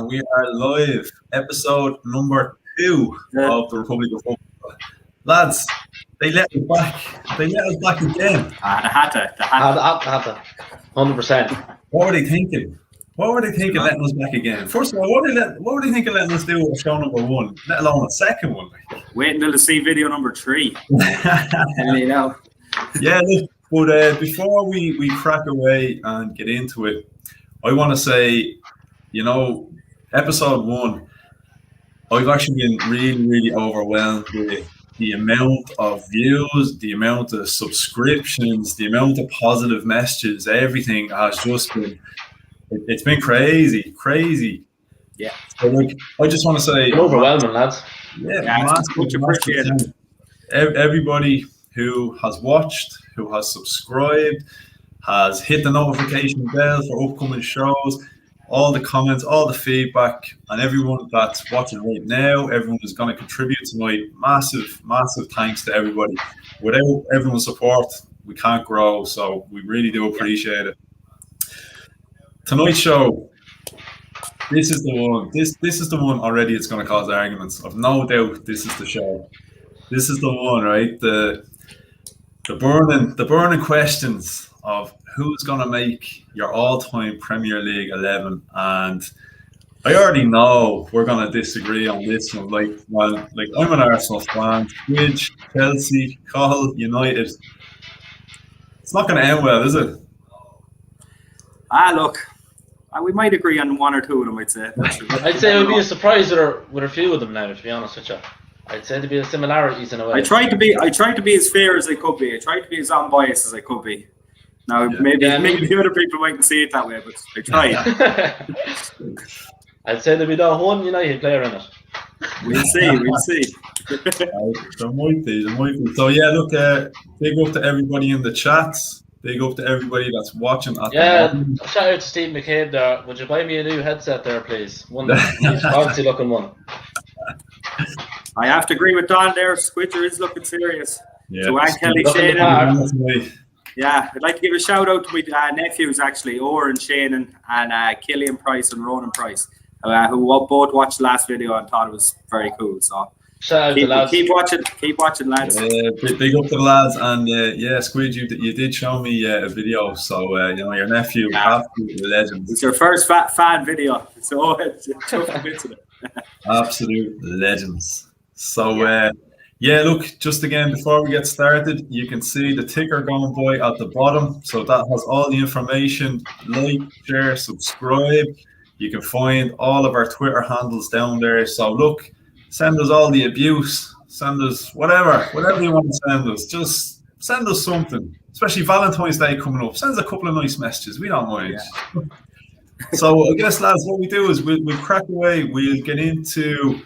and we are live. Episode number 2 of the Republic of Football. Lads, they let us back. They let us back again. They had to. 100%. What were they thinking? What were they thinking letting us back again? First of all, what were they thinking letting us do a show number 1, let alone a second one? Wait until they see video number 3. And you know. Yeah, look, but before we crack away and get into it, I want to say, episode 1, I've actually been really, really overwhelmed with the amount of views, the amount of subscriptions, the amount of positive messages. Everything has just been, it's been crazy. Yeah. So, I just want to say, overwhelming, lads. Yeah, it's much appreciated. Everybody who has watched, who has subscribed, has hit the notification bell for upcoming shows, all the comments, all the feedback, and everyone that's watching right now, everyone who's going to contribute tonight. Massive thanks to everybody. Without everyone's support, we can't grow, so we really do appreciate it. Tonight's show, this is the one. This is the one already. It's going to cause arguments. I've no doubt this is the show. This is the one, right? The burning questions of who's going to make your all-time Premier League 11, and I already know we're going to disagree on this one. Like I'm an Arsenal fan, Twitch, Chelsea, Hull, United. It's not going to end well, is it? Look, we might agree on 1 or 2 of them. I'd say. I'd say it would be a surprise with a few of them now. To be honest with you, I'd say there'd be similarities in a way. I tried to be as fair as I could be. I tried to be as unbiased as I could be. Now, maybe other people mightn't see it that way, but I tried. I'd say there'd be not one United player in it. We'll see. There might be. So, yeah, look, big up to everybody in the chats. Big up to everybody that's watching. Shout out to Steve McCabe there. Would you buy me a new headset there, please? One fancy looking one. I have to agree with Don there. Squidger is looking serious. Yeah. Joanne Kelly Shannon. Yeah, I'd like to give a shout out to my nephews actually, Oren Shannon and Killian Price and Ronan Price, who both watched the last video and thought it was very cool. So shout out to the lads. Keep watching, lads. Big up to the lads, and Squid, you did show me a video. So your nephew, absolute legend. It's your first fan video, so it's tough to get to it. Absolute legends. So. Look, just again, before we get started, you can see the ticker going by at the bottom. So that has all the information. Like, share, subscribe. You can find all of our Twitter handles down there. So look, send us all the abuse. Send us whatever you want to send us. Just send us something. Especially Valentine's Day coming up. Send us a couple of nice messages. We don't mind. Yeah. So I guess, lads, what we do is we'll crack away. We'll get into...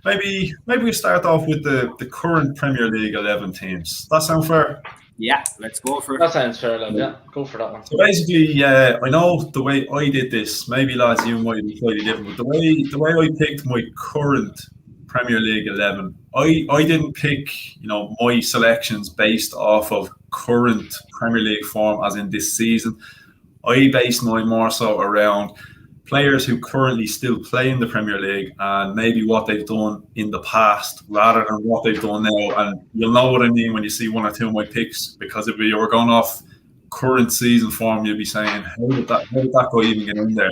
Maybe we start off with the current Premier League 11 teams. That sound fair? Yeah, let's go for it. That sounds fair, lad. Yeah, go for that one. So basically, I know the way I did this. Maybe, lads, you might be slightly different. But the way I picked my current Premier League 11, I didn't pick my selections based off of current Premier League form, as in this season. I based mine more so around players who currently still play in the Premier League and maybe what they've done in the past rather than what they've done now. And you'll know what I mean when you see 1 or 2 of my picks, because if you were going off current season form, you'd be saying, how did that guy even get in there?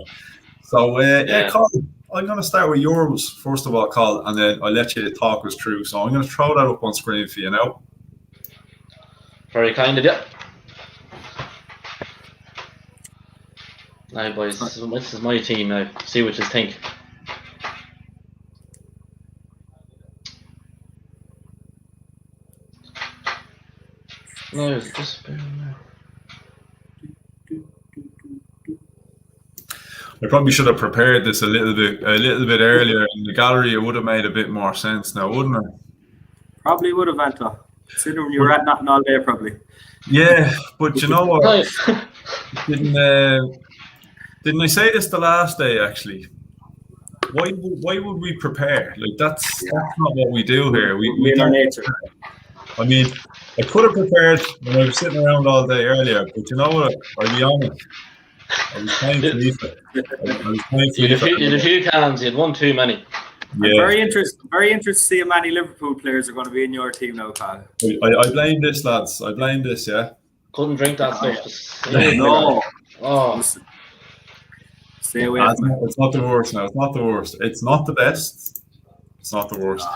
So, Colin, I'm going to start with yours first of all, Colin, and then I'll let you talk us through. So I'm going to throw that up on screen for you now. Very kind of you. Now, boys, this is my team now. See what you think. No, just I probably should have prepared this a little bit earlier in the gallery. It would have made a bit more sense now, wouldn't it? Probably would have, Anto. Considering you were at nothing all day, probably. Yeah, but you know what? Didn't I say this the last day, actually? Why would we prepare? Like, that's not what we do here. We in our nature. I mean, I could have prepared when I was sitting around all day earlier, but you know what? I'll be honest. I was playing FIFA. You had a few cans. You had one too many. Yeah. I'm very interested to see how many Liverpool players are going to be in your team now, Carl. I blame this, lads. I blame this, yeah. Couldn't drink that stuff. No. Oh. Stay away from it. It's not the worst now. It's not the worst. It's not the best. It's not the worst.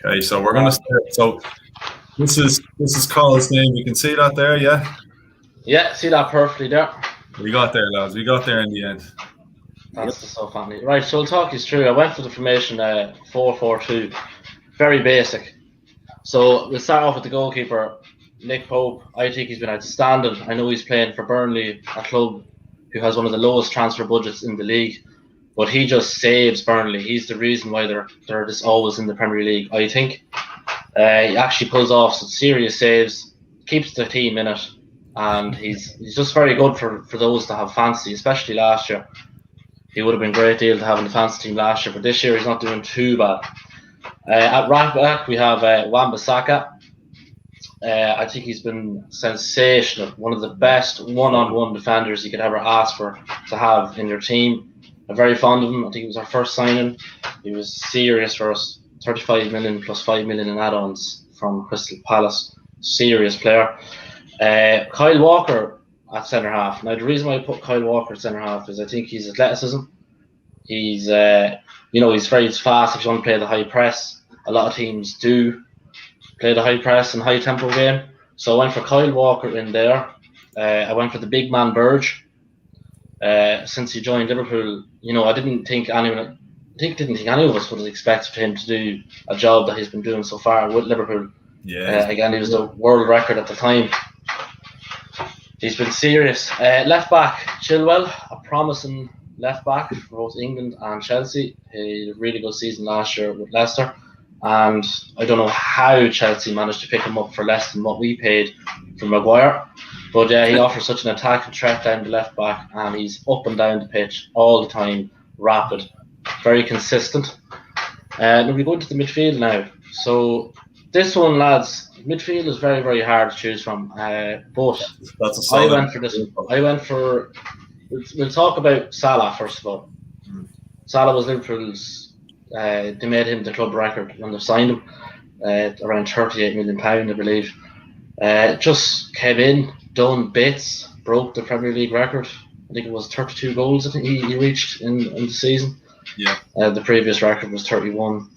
Okay, so we're going to start. So this is Carl's name. You can see that there, yeah? Yeah, see that perfectly there. We got there, lads. We got there in the end. That's so funny. Right, so I'll talk you through. I went for the formation 4-4-2. Very basic. So we'll start off with the goalkeeper, Nick Pope. I think he's been outstanding. I know he's playing for Burnley, a club who has one of the lowest transfer budgets in the league. But he just saves Burnley. He's the reason why they're just always in the Premier League, I think. He actually pulls off some serious saves, keeps the team in it, and he's just very good for those that have fantasy, especially last year. He would have been a great deal to have in the fantasy team last year, but this year he's not doing too bad. At right back, we have Wan-Bissaka. I think he's been sensational. One of the best one-on-one defenders you could ever ask for to have in your team. I'm very fond of him. I think it was our first signing. He was serious for us. 35 million plus 5 million in add-ons from Crystal Palace. Serious player. Kyle Walker at centre half. Now the reason why I put Kyle Walker at centre half is I think he's athleticism. He's he's very fast if you want to play the high press. A lot of teams do play the high press and high tempo game. So I went for Kyle Walker in there. I went for the big man Burge. Since he joined Liverpool, I didn't think any of us would have expected him to do a job that he's been doing so far with Liverpool. Yeah. Again, he was the world record at the time. He's been serious. Left back, Chilwell, a promising left back for both England and Chelsea. He had a really good season last year with Leicester. And I don't know how Chelsea managed to pick him up for less than what we paid for Maguire. But he offers such an attacking threat down the left back, and he's up and down the pitch all the time, rapid, very consistent. Now we go into the midfield now. So this one, lads, midfield is very, very hard to choose from. But I went for this. We'll talk about Salah first of all. Salah was Liverpool's. They made him the club record when they signed him, around £38 million, I believe. Just came in, done bits, broke the Premier League record. I think it was 32 goals. I think he reached in the season. Yeah. The previous record was 31.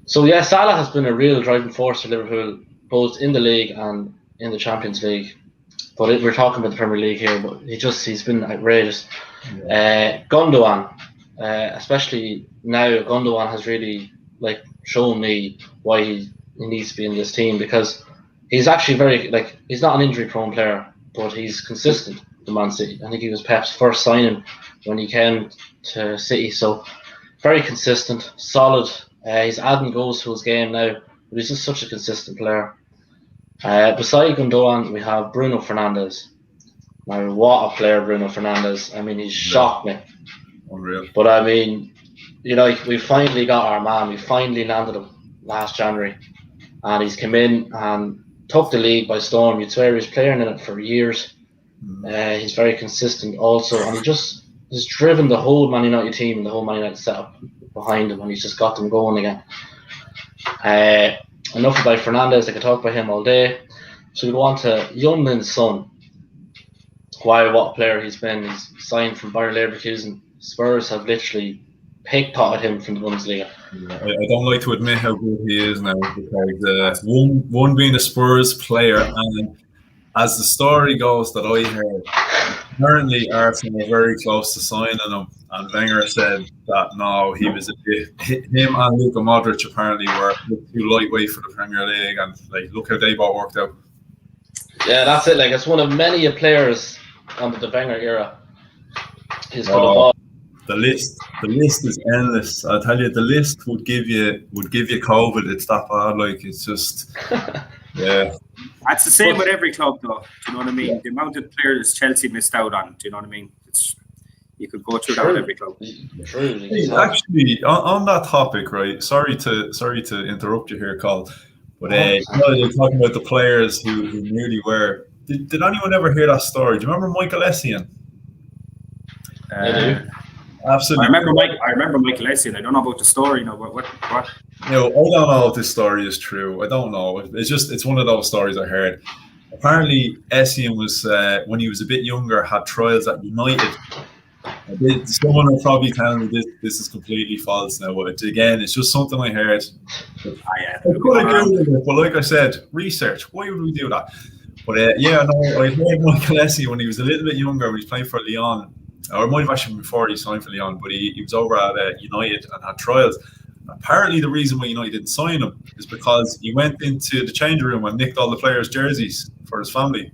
Salah has been a real driving force for Liverpool, both in the league and in the Champions League. But we're talking about the Premier League here, but he's been outrageous. Yeah. Gundogan, especially now, Gundogan has really shown me why he needs to be in this team, because he's actually he's not an injury-prone player, but he's consistent to Man City. I think he was Pep's first signing when he came to City, so very consistent, solid. He's adding goals to his game now, but he's just such a consistent player. Beside Gundogan, we have Bruno Fernandes. Now, what a player Bruno Fernandes. I mean, he's shocked me. Unreal. But I mean, we finally got our man. We finally landed him last January, and he's come in and took the league by storm. You'd swear he's playing in it for years. He's very consistent also, and he's driven the whole Man United team and the whole Man United setup behind him, and he's just got them going again. Enough about Fernandes. I could talk about him all day. So we go on to Youngman's son. What a player he's been. He's signed from Bayer Leverkusen. Spurs have literally pickpocketed him from the Bundesliga. I don't like to admit how good he is now, because one being a Spurs player, and as the story goes that I heard, apparently Arsenal were very close to signing him, and Wenger said that no, he was him and Luka Modric apparently were too lightweight for the Premier League, and look how they both worked out. Yeah, that's it. It's one of many players under the Wenger era. He's got a ball. The list is endless. I tell you, the list would give you COVID. It's that bad. It's just yeah. That's the same with every club, though. Do you know what I mean? Yeah. The amount of players Chelsea missed out on. Do you know what I mean? You could go through that with every club. True. Actually, on that topic, right? Sorry to interrupt you here, Carl. But you're talking about the players who nearly were did anyone ever hear that story? Do you remember Michael Essien? Absolutely. I remember Michael Essien. I don't know about the story. No, what? I don't know if this story is true. I don't know. It's one of those stories I heard. Apparently, Essien was when he was a bit younger had trials at United. Someone will probably tell me this is completely false now, but again, it's just something I heard. I could agree with it, but like I said, research. Why would we do that? But I heard Michael Essien when he was a little bit younger. He was playing for Lyon, or it might have actually been before he signed for Lyon. But he was over at United and had trials. Apparently, the reason why United didn't sign him is because he went into the change room and nicked all the players' jerseys for his family.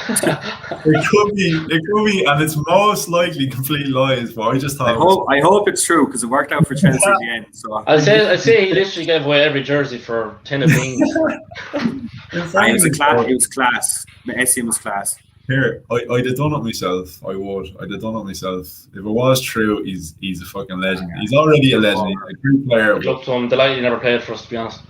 It could be, and it's most likely complete lies. But I just thought. I hope it's true because it worked out for Chelsea at the end. So I'd say he literally gave away every jersey for a tin of beans. It was class. Essien was class. Here, I'd have done it myself. I'd have done it myself. If it was true, he's a fucking legend. He's already a legend. He's a great player. Good luck to him. Delighted he never played for us, to be honest.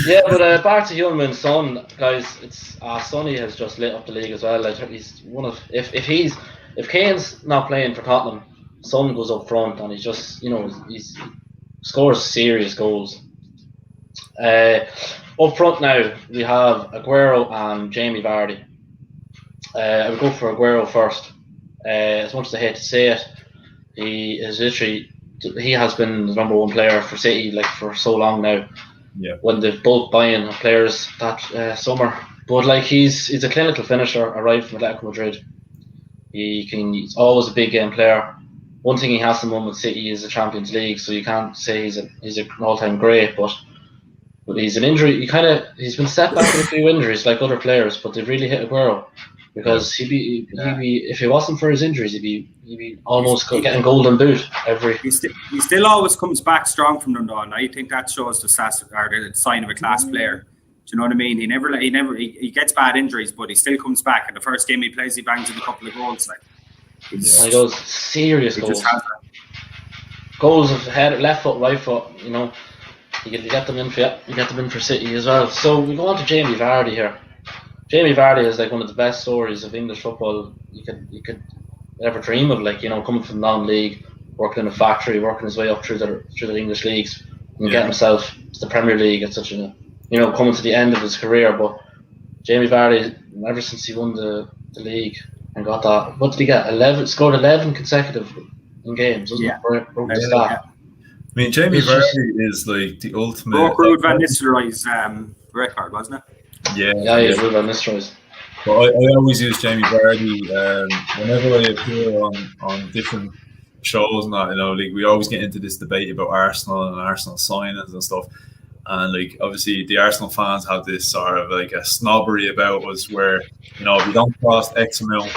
Yeah, but back to Heung-min Son, guys. It's Sonny has just lit up the league as well. Like, he's one of if Kane's not playing for Tottenham, Son goes up front and he's just he's scores serious goals. Up front now we have Aguero and Jamie Vardy. I would go for Aguero first. As much as I hate to say it, he has been the number one player for City like for so long now. Yeah. When they've both buying players that summer, but like he's a clinical finisher. Arrived from Atletico Madrid. He's always a big game player. One thing he has in with City is the Champions League, so you can't say he's an all-time great, but he's an injury. He's been set back with a few injuries like other players, but they've really hit Aguero because he'd be if it wasn't for his injuries, he'd be almost getting golden boot every. He still always comes back strong from them, though, and I think that shows the sign of a class player. Do you know what I mean? He gets bad injuries, but he still comes back. And the first game he plays, he bangs in a couple of goals. Like he does serious goals. Goals of head, left foot, right foot. You get them in for City as well. So we go on to Jamie Vardy here. Jamie Vardy is like one of the best stories of English football you could ever dream of. Like coming from non-league, working in a factory, working his way up through the English leagues, and getting himself to the Premier League at such a coming to the end of his career. But Jamie Vardy, ever since he won the league and got that, what did he get? 11, scored 11 consecutive in games, wasn't it? Broke the stat. I mean, Jamie Vardy is like the ultimate. Broke Ruud van Nistelrooy's record, wasn't it? Yeah, Ruud van Nistelrooy's. But I always use Jamie Vardy whenever I appear on different shows and that. Like we always get into this debate about Arsenal and Arsenal signings and stuff. And like obviously the Arsenal fans have this sort of like a snobbery about us where if you don't cost X amount,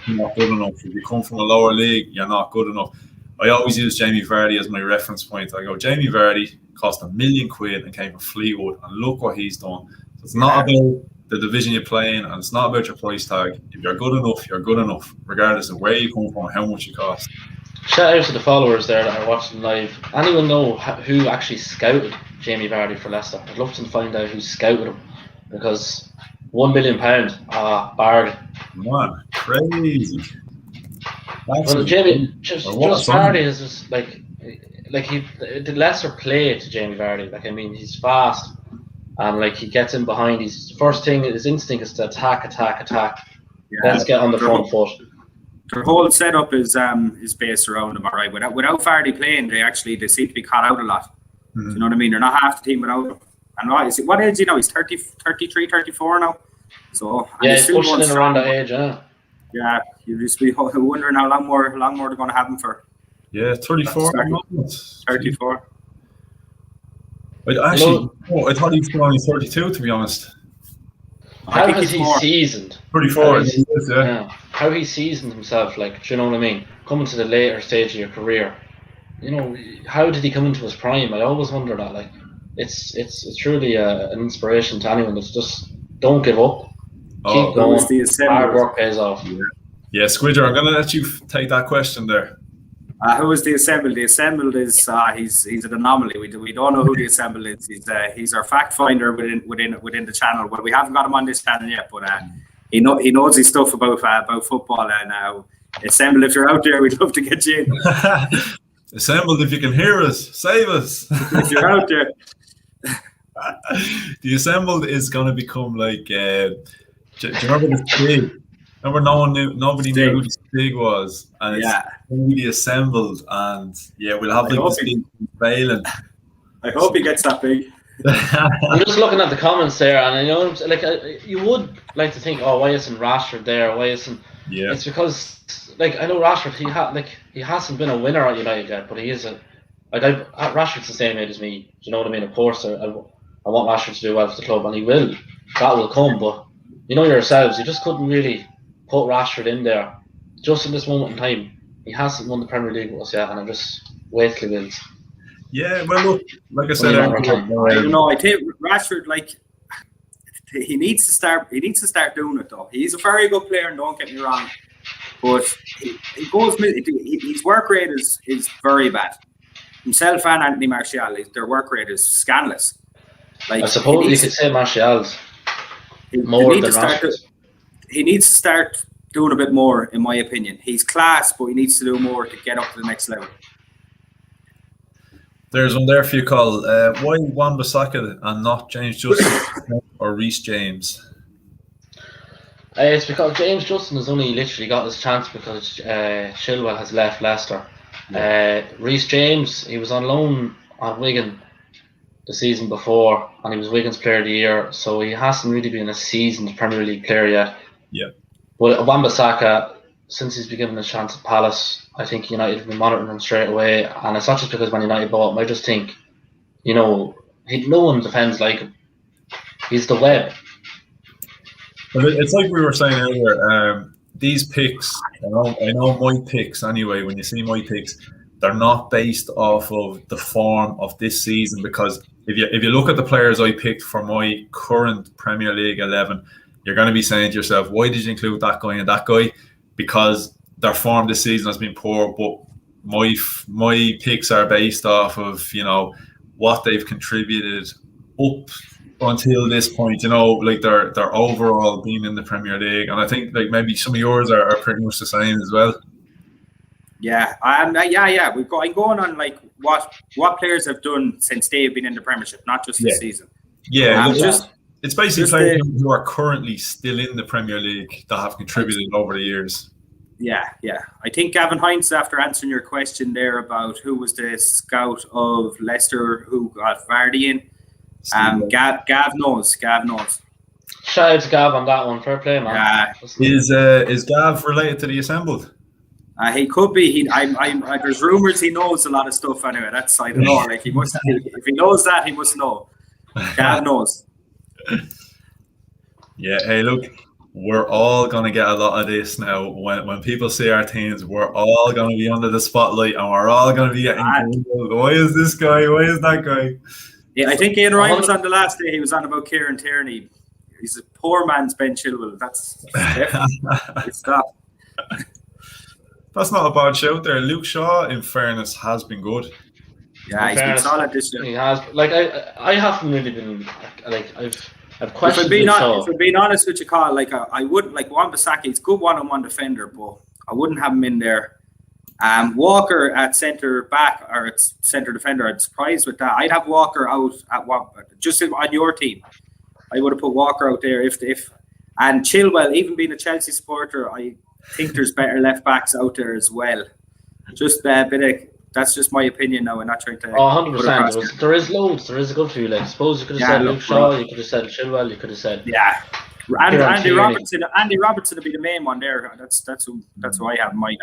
you're not good enough. If you come from a lower league, you're not good enough. I always use Jamie Vardy as my reference point. I go, Jamie Vardy cost £1 million and came from Fleetwood, and look what he's done. So it's not about the division you're playing, and it's not about your price tag. If you're good enough, you're good enough, regardless of where you come from, how much you cost. Shout out to the followers there that are watching live. Anyone know who actually scouted Jamie Vardy for Leicester? I'd love to find out who scouted him, because £1 million, bargain. Man, crazy. Well, Jamie, just Vardy is just like did Leicester play to Jamie Vardy? Like, I mean, he's fast, and like he gets in behind. His first thing, his instinct is to attack. Yeah, let's get on the front foot. Their whole setup is based around him. All right, without Vardy playing, they seem to be caught out a lot. Mm-hmm. Do you know what I mean? They're not half the team without him. And what age is he now? He's 33, 34 now. So he's pushing in around that age, Yeah, you just be wondering how long more they're going to have him for. Yeah, 34. 34. I thought he was only 32, to be honest. How has he seasoned? 34. How he seasoned himself, like, do you know what I mean? Coming to the later stage of your career, how did he come into his prime? I always wonder that. Like, it's truly an inspiration to anyone that's just don't give up. Keep going. Hard work pays off. Yeah, Squidger, I'm going to let you take that question there. Who is the assembled? The assembled is he's an anomaly. We don't know who the assembled is. He's our fact finder within the channel. Well, we haven't got him on this channel yet, but he knows his stuff about football. And assembled, if you're out there, we'd love to get you in. Assembled, if you can hear us, save us. If you're out there. The assembled is going to become like. Do you remember the Stig? Remember, nobody knew who the Stig was, and it's going to be assembled, and we'll have like the Stig failing. I hope he gets that big. I'm just looking at the comments there, and you would like to think, oh, why isn't Rashford there? Why isn't? Yeah. It's because I know Rashford. He hasn't been a winner at United yet, but he is Rashford's the same age as me. Do you know what I mean? Of course, I want Rashford to do well for the club, and he will. That will come, but you know yourselves, you just couldn't really put Rashford in there just in this moment in time. He hasn't won the Premier League with us yet, and I just wait till he wins. Yeah, well, look, like I said, I don't know. I think Rashford, he needs to start. He needs to start doing it though. He's a very good player, and don't get me wrong, but his work rate is very bad. Himself and Anthony Martial, their work rate is scandalous. I suppose you could say Martial's more than Rashford. He needs to start doing a bit more, in my opinion. He's class, but he needs to do more to get up to the next level. There's one there for you, Cole. Why Wan-Bissaka and not James Justin or Reece James? It's because James Justin has only literally got his chance because Chilwell has left Leicester. Reece James, he was on loan at Wigan the season before, and he was Wigan's Player of the Year, so he hasn't really been a seasoned Premier League player yet. Yeah. But Wan-Bissaka, since he's been given a chance at Palace, I think United have been monitoring him straight away, and it's not just because Man United bought him. I just think, no one defends like him. He's the web. But it's like we were saying earlier, these picks, I know my picks anyway, when you see my picks, they're not based off of the form of this season, because if you look at the players I picked for my current Premier League 11, you're going to be saying to yourself, why did you include that guy and that guy? Because their form this season has been poor, but my picks are based off of, what they've contributed up until this point, like their overall being in the Premier League. And I think like maybe some of yours are pretty much the same as well. Yeah, I'm going on like what players have done since they've been in the Premiership, not just this season. Yeah, it's basically players who are currently still in the Premier League that have contributed over the years. Yeah. I think Gavin Hines, after answering your question there about who was the scout of Leicester who got Vardy in, Gav knows. Shout out to Gav on that one. Fair play, man. Yeah. Is Gav related to the assembled? He could be. There's rumours he knows a lot of stuff anyway. That's, I don't know. Like, he must. If he knows that, he must know. Gav knows. Yeah. Hey, look, we're all gonna get a lot of this now. When people see our teams, we're all gonna be under the spotlight, and we're all gonna be getting. Why is this guy? Why is that guy? Yeah, I think Ian Ryan was on the last day. He was on about Kieran Tierney. He's a poor man's Ben Chilwell. That's definitely stop. That's not a bad shout there. Luke Shaw, in fairness, has been good. Yeah, he's been solid this year. He has. Like I haven't really been like I've questioned. If I'm being honest with you, Carl, like I wouldn't like Wan-Bissaka. He's a good one-on-one defender, but I wouldn't have him in there. Walker at centre back or at centre defender. I'm surprised with that. I'd have Walker out at just on your team. I would have put Walker out there if and Chilwell. Even being a Chelsea supporter, I think there's better left backs out there as well. Just a bit of, that's just my opinion now. I'm not trying to. 100%. There is loads. There is a good few. Like, suppose you could have said Luke Shaw, you could have said Chilwell, you could have said Andy Robertson. Andy Robertson would be the main one there. That's who I have in mind.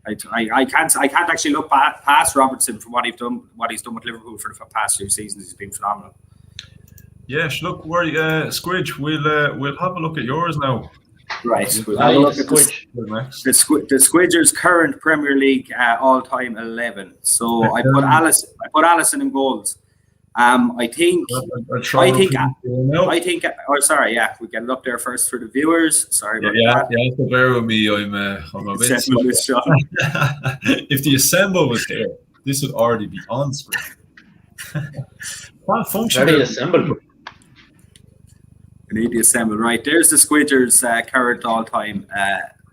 I can't actually look past Robertson for what he's done with Liverpool for the past few seasons. He's been phenomenal. Yes, look, Squidge, we'll have a look at yours now. Right, we'll have a look at the Squidger's current Premier League all-time 11. So I put Alisson in goals. I think. Oh, sorry, yeah, we get it up there first for the viewers. Sorry about that. Yeah, so bear with me. I'm a bit slow. If the assemble was here, this would already be on screen. What function? Ready assemble. We need the assemble. Right, there's the Squidgers current all-time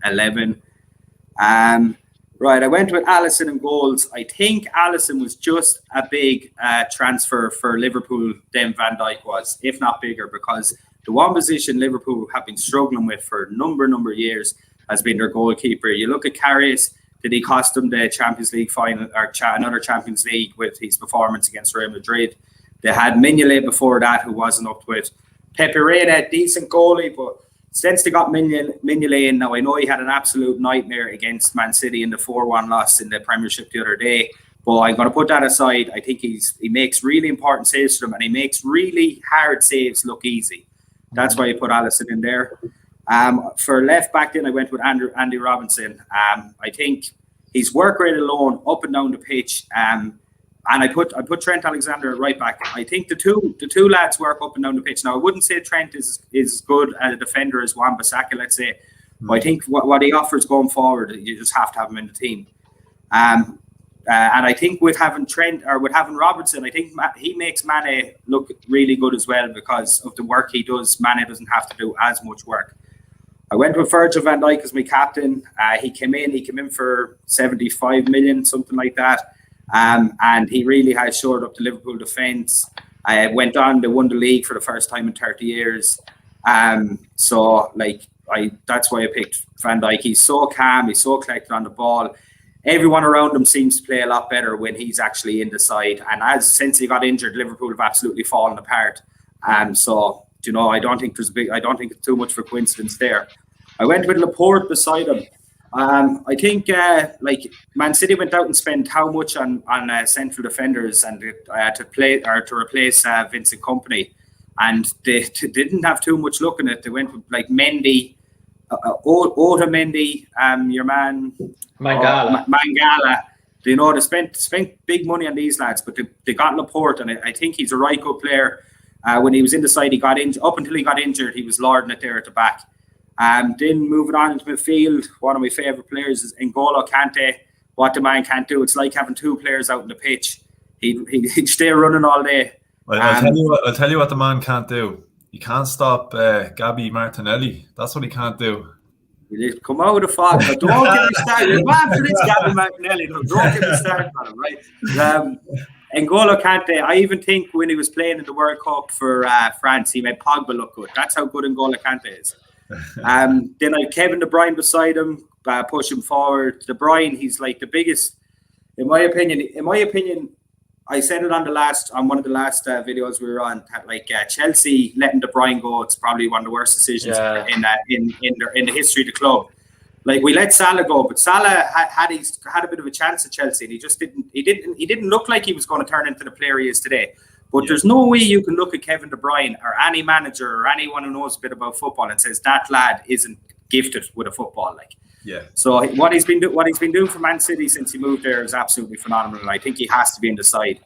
11. Right, I went with Allison in goals. I think Allison was just a big transfer for Liverpool than Van Dijk was, if not bigger, because the one position Liverpool have been struggling with for a number of years has been their goalkeeper. You look at Karius, did he cost them the Champions League final or another Champions League with his performance against Real Madrid? They had Mignolet before that, who wasn't up to it. Pepe Reina, decent goalie, but since they got Mignolet in now, I know he had an absolute nightmare against Man City in the 4-1 loss in the Premiership the other day. But I'm going to put that aside. I think he makes really important saves for them, and he makes really hard saves look easy. That's why I put Allison in there. For left back, then I went with Andy Robinson. I think his work rate alone, up and down the pitch, and I put Trent Alexander at right back. I think the two lads work up and down the pitch. Now I wouldn't say Trent is good as a defender as Wan-Bissaka, let's say. But I think what he offers going forward, you just have to have him in the team. And I think with having Trent or with having Robertson, I think he makes Mane look really good as well because of the work he does. Mane doesn't have to do as much work. I went with Virgil van Dijk as my captain. He came in for 75 million, something like that. And he really has shored up the Liverpool defence. Went on, they won the league for the first time in 30 years. So that's why I picked Van Dijk. He's so calm, he's so collected on the ball. Everyone around him seems to play a lot better when he's actually in the side. And since he got injured, Liverpool have absolutely fallen apart. So I don't think it's too much of a coincidence there. I went with Laporte beside him. I think Man City went out and spent how much on central defenders and to replace Vincent Kompany, and they didn't have too much look in it. They went with like Mendy, Otamendi, your man Mangala. They spent big money on these lads, but they got Laporte, and I think he's a right good player. When he was in the side, he got injured. Up until he got injured, he was lording it there at the back. Then moving on into midfield, one of my favourite players is N'Golo Kante. What the man can't do, it's like having two players out on the pitch. He'd stay running all day. I'll tell you what the man can't do. He can't stop Gabby Martinelli. That's what he can't do. He'll come out of the fog. But don't get me started. You're mad for this Gabby Martinelli. No, don't get me started on him, right? N'Golo Kante, I even think when he was playing in the World Cup for France, he made Pogba look good. That's how good N'Golo Kante is. Then I had Kevin De Bruyne beside him, push him forward. De Bruyne, he's like the biggest, in my opinion. I said it on one of the last videos we were on. Chelsea letting De Bruyne go, it's probably one of the worst decisions in the history of the club. Like, we let Salah go, but Salah had a bit of a chance at Chelsea, and he just didn't look like he was going to turn into the player he is today. But there's no way you can look at Kevin De Bruyne or any manager or anyone who knows a bit about football and says that lad isn't gifted with a football. So what he's been doing for Man City since he moved there is absolutely phenomenal, and I think he has to be in the side.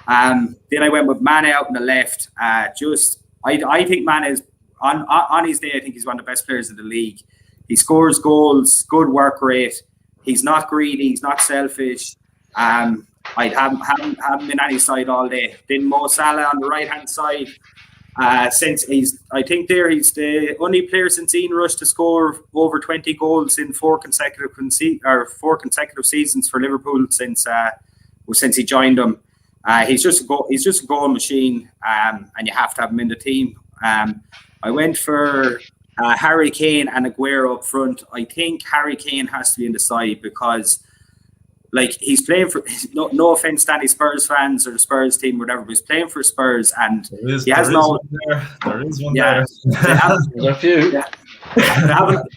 Then I went with Mane out on the left. I think Mane is on his day. I think he's one of the best players in the league. He scores goals, good work rate. He's not greedy. He's not selfish. I'd have him in any side all day. Then Mo Salah on the right hand side. Since he's the only player since Ian Rush to score over 20 goals in four consecutive seasons for Liverpool since he joined them. He's just a goal machine, and you have to have him in the team. I went for Harry Kane and Aguero up front. I think Harry Kane has to be in the side because, he's playing for, no offense to any Spurs fans or the Spurs team, whatever, but he's playing for Spurs, and there is one there. There's a few. They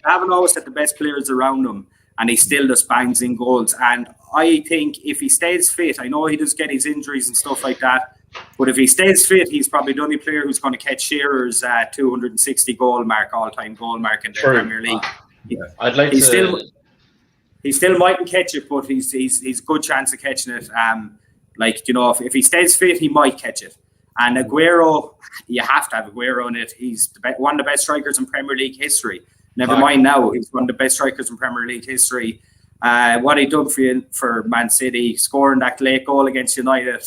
haven't always had the best players around him, and he still just bangs in goals. And I think if he stays fit, I know he does get his injuries and stuff like that, but if he stays fit, he's probably the only player who's going to catch Shearer's 260 all-time goal mark in the Premier League. I'd like He still mightn't catch it, but he's a good chance of catching it. If he stays fit, he might catch it. And Aguero, you have to have Aguero in it. He's one of the best strikers in Premier League history. Never mind now, he's one of the best strikers in Premier League history. What he done for Man City, scoring that late goal against United.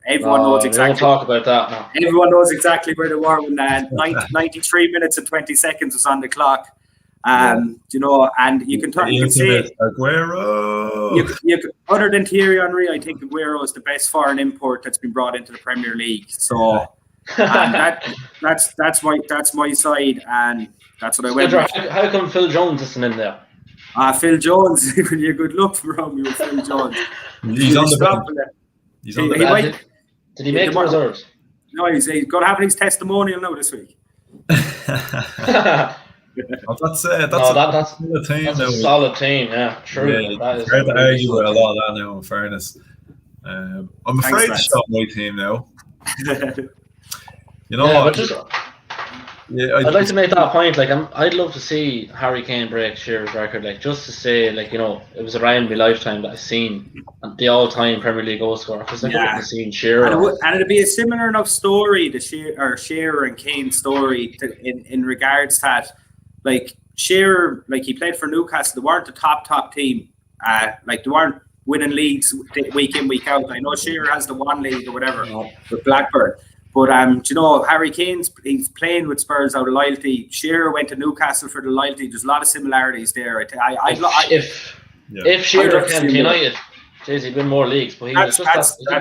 Everyone knows exactly. Don't talk about that now. Everyone knows exactly where they were when 93 minutes and 20 seconds was on the clock. And you can say Aguero. Other than Thierry Henry, I think Aguero is the best foreign import that's been brought into the Premier League. So that's my side, and that's what I went with. How come Phil Jones isn't in there? Phil Jones, you're good luck from you, Phil Jones. He's on the bench. He's on the bench. Did he make the reserves? No, he's going to have his testimonial now this week. That's a solid team, yeah. True. Yeah, that is hard to argue with a lot of that now, in fairness. I'm afraid to show my team now. I'd like to make that point. Like, I'd love to see Harry Kane break Shearer's record. Like, just to say, like, it was around my lifetime that I've seen the all-time Premier League goal scorer. Because I haven't seen Shearer. And it'd be a similar enough story, the Shearer and Kane story, in regards to that. Like, Shearer, like, he played for Newcastle. They weren't the top team. Like, they weren't winning leagues week in, week out. I know Shearer has the one league or whatever with Blackburn. But Harry Kane's he's playing with Spurs out of loyalty. Shearer went to Newcastle for the loyalty. There's a lot of similarities there. If Shearer came to United, he'd win more leagues. But he didn't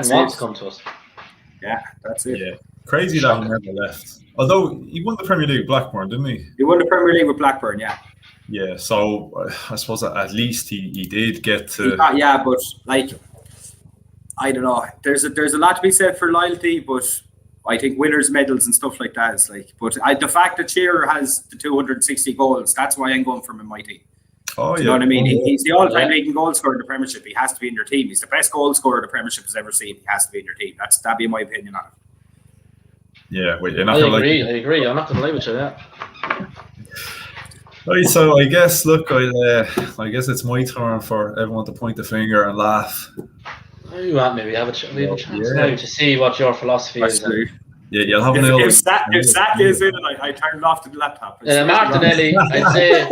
want to come to us. Yeah, that's it. Yeah, crazy that he never left. Although he won the Premier League with Blackburn, didn't he? He won the Premier League with Blackburn, yeah. Yeah, so I suppose at least he did get to. But like, I don't know. There's a lot to be said for loyalty, but I think winners' medals and stuff like that is like. But the fact that Shearer has the 260 goals, that's why I'm going for him in my team. Oh, you know what I mean? He's the all-time leading goal scorer in the Premiership. He has to be in your team. He's the best goal scorer the Premiership has ever seen. He has to be in your team. That'd be my opinion on it. Yeah, wait, you're not I agree. I'm not going to lie with you. Yeah. Right, so I guess I guess it's my turn for everyone to point the finger and laugh. You want maybe have a chance now to see what your philosophy is. Yeah, you'll have if Saka is in it, I turned it off to the laptop. Martinelli, I'd say.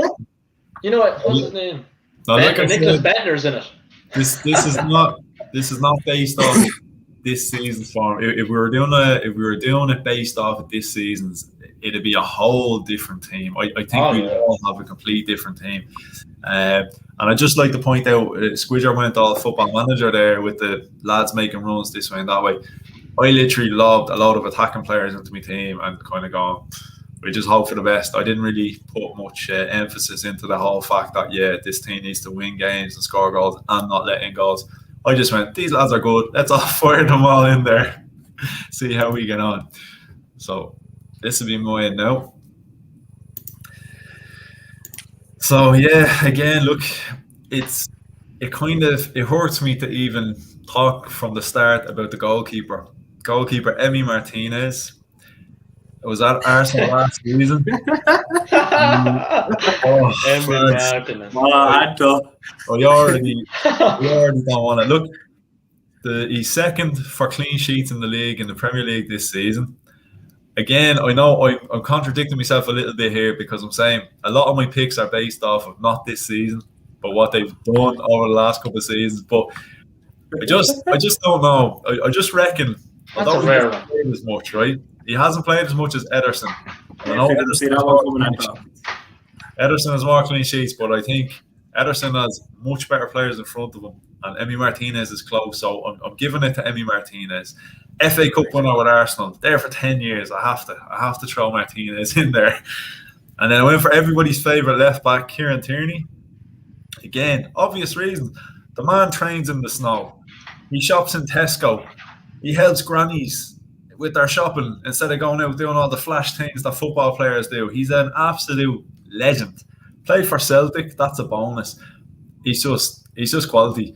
You know what? What's his name? Nicholas Bender's in it. This is not based on this season's form. If we were doing it based off of this season's, it'd be a whole different team. I think we all have a complete different team. And I'd just like to point out, Squidger went all Football Manager there with the lads making runs this way and that way. I literally lobbed a lot of attacking players into my team and kind of gone, we just hope for the best. I didn't really put much emphasis into the whole fact that, this team needs to win games and score goals and not let in goals. I just went, these lads are good. Let's all fire them all in there. See how we get on. So this will be mine now. So again, look, it hurts me to even talk from the start about the goalkeeper. Goalkeeper Emi Martinez. It was at Arsenal last season. You already don't want to look. He's second for clean sheets in the league, in the Premier League this season. Again, I know I'm contradicting myself a little bit here because I'm saying a lot of my picks are based off of not this season, but what they've done over the last couple of seasons. But I just don't know. I just reckon, although he hasn't played as much, right? He hasn't played as much as Ederson. I know Ederson has more clean sheets, but I think Ederson has much better players in front of him, and Emi Martinez is close. So I'm giving it to Emi Martinez. FA Cup winner with Arsenal, there for 10 years. I have to throw Martinez in there. And then I went for everybody's favourite left back, Kieran Tierney. Again, obvious reason. The man trains in the snow. He shops in Tesco. He helps grannies with their shopping instead of going out doing all the flash things that football players do. He's an absolute legend. Played for Celtic, that's a bonus. He's just quality.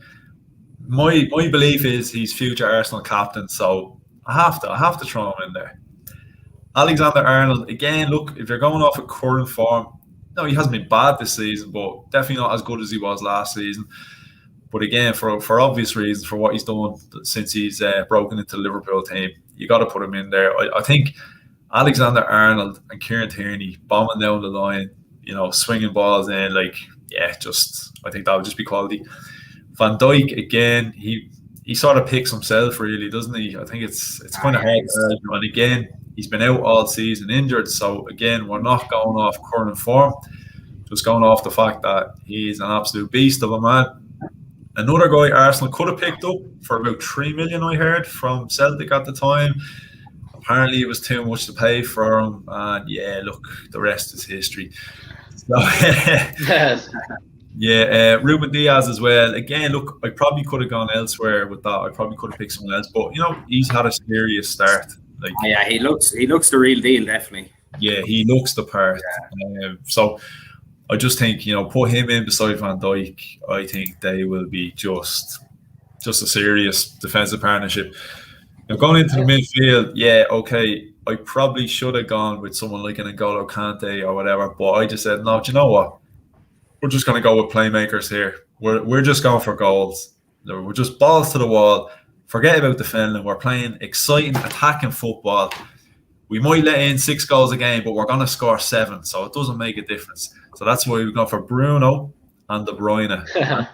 My belief is he's future Arsenal captain, so I have to throw him in there. Alexander-Arnold, again, look, if you're going off of current form, no, he hasn't been bad this season, but definitely not as good as he was last season. But again, for obvious reasons, for what he's done since he's broken into the Liverpool team, you got to put him in there. I think Alexander-Arnold and Kieran Tierney bombing down the line, swinging balls in, I think that would just be quality. Van Dijk, again, he sort of picks himself, really, doesn't he? I think it's kind of hard. And again, he's been out all season injured. So again, we're not going off current form, just going off the fact that he's an absolute beast of a man. Another guy Arsenal could have picked up for about 3 million, I heard, from Celtic at the time. Apparently, it was too much to pay for him. And yeah, look, the rest is history. So, Yes. yeah, Ruben Diaz as well. Again, look, I probably could have gone elsewhere with that. I probably could have picked someone else, but he's had a serious start. Yeah, he looks the real deal, definitely. Yeah, he looks the part. So I just think put him in beside Van Dijk. I think they will be just a serious defensive partnership. Now going into the midfield, yeah, okay. I probably should have gone with someone like an N'Golo Kante or whatever, but I just said, no, do you know what? We're just going to go with playmakers here. We're just going for goals. We're just balls to the wall. Forget about defending. We're playing exciting, attacking football. We might let in 6 goals a game, but we're going to score 7, so it doesn't make a difference. So that's why we've gone for Bruno and De Bruyne.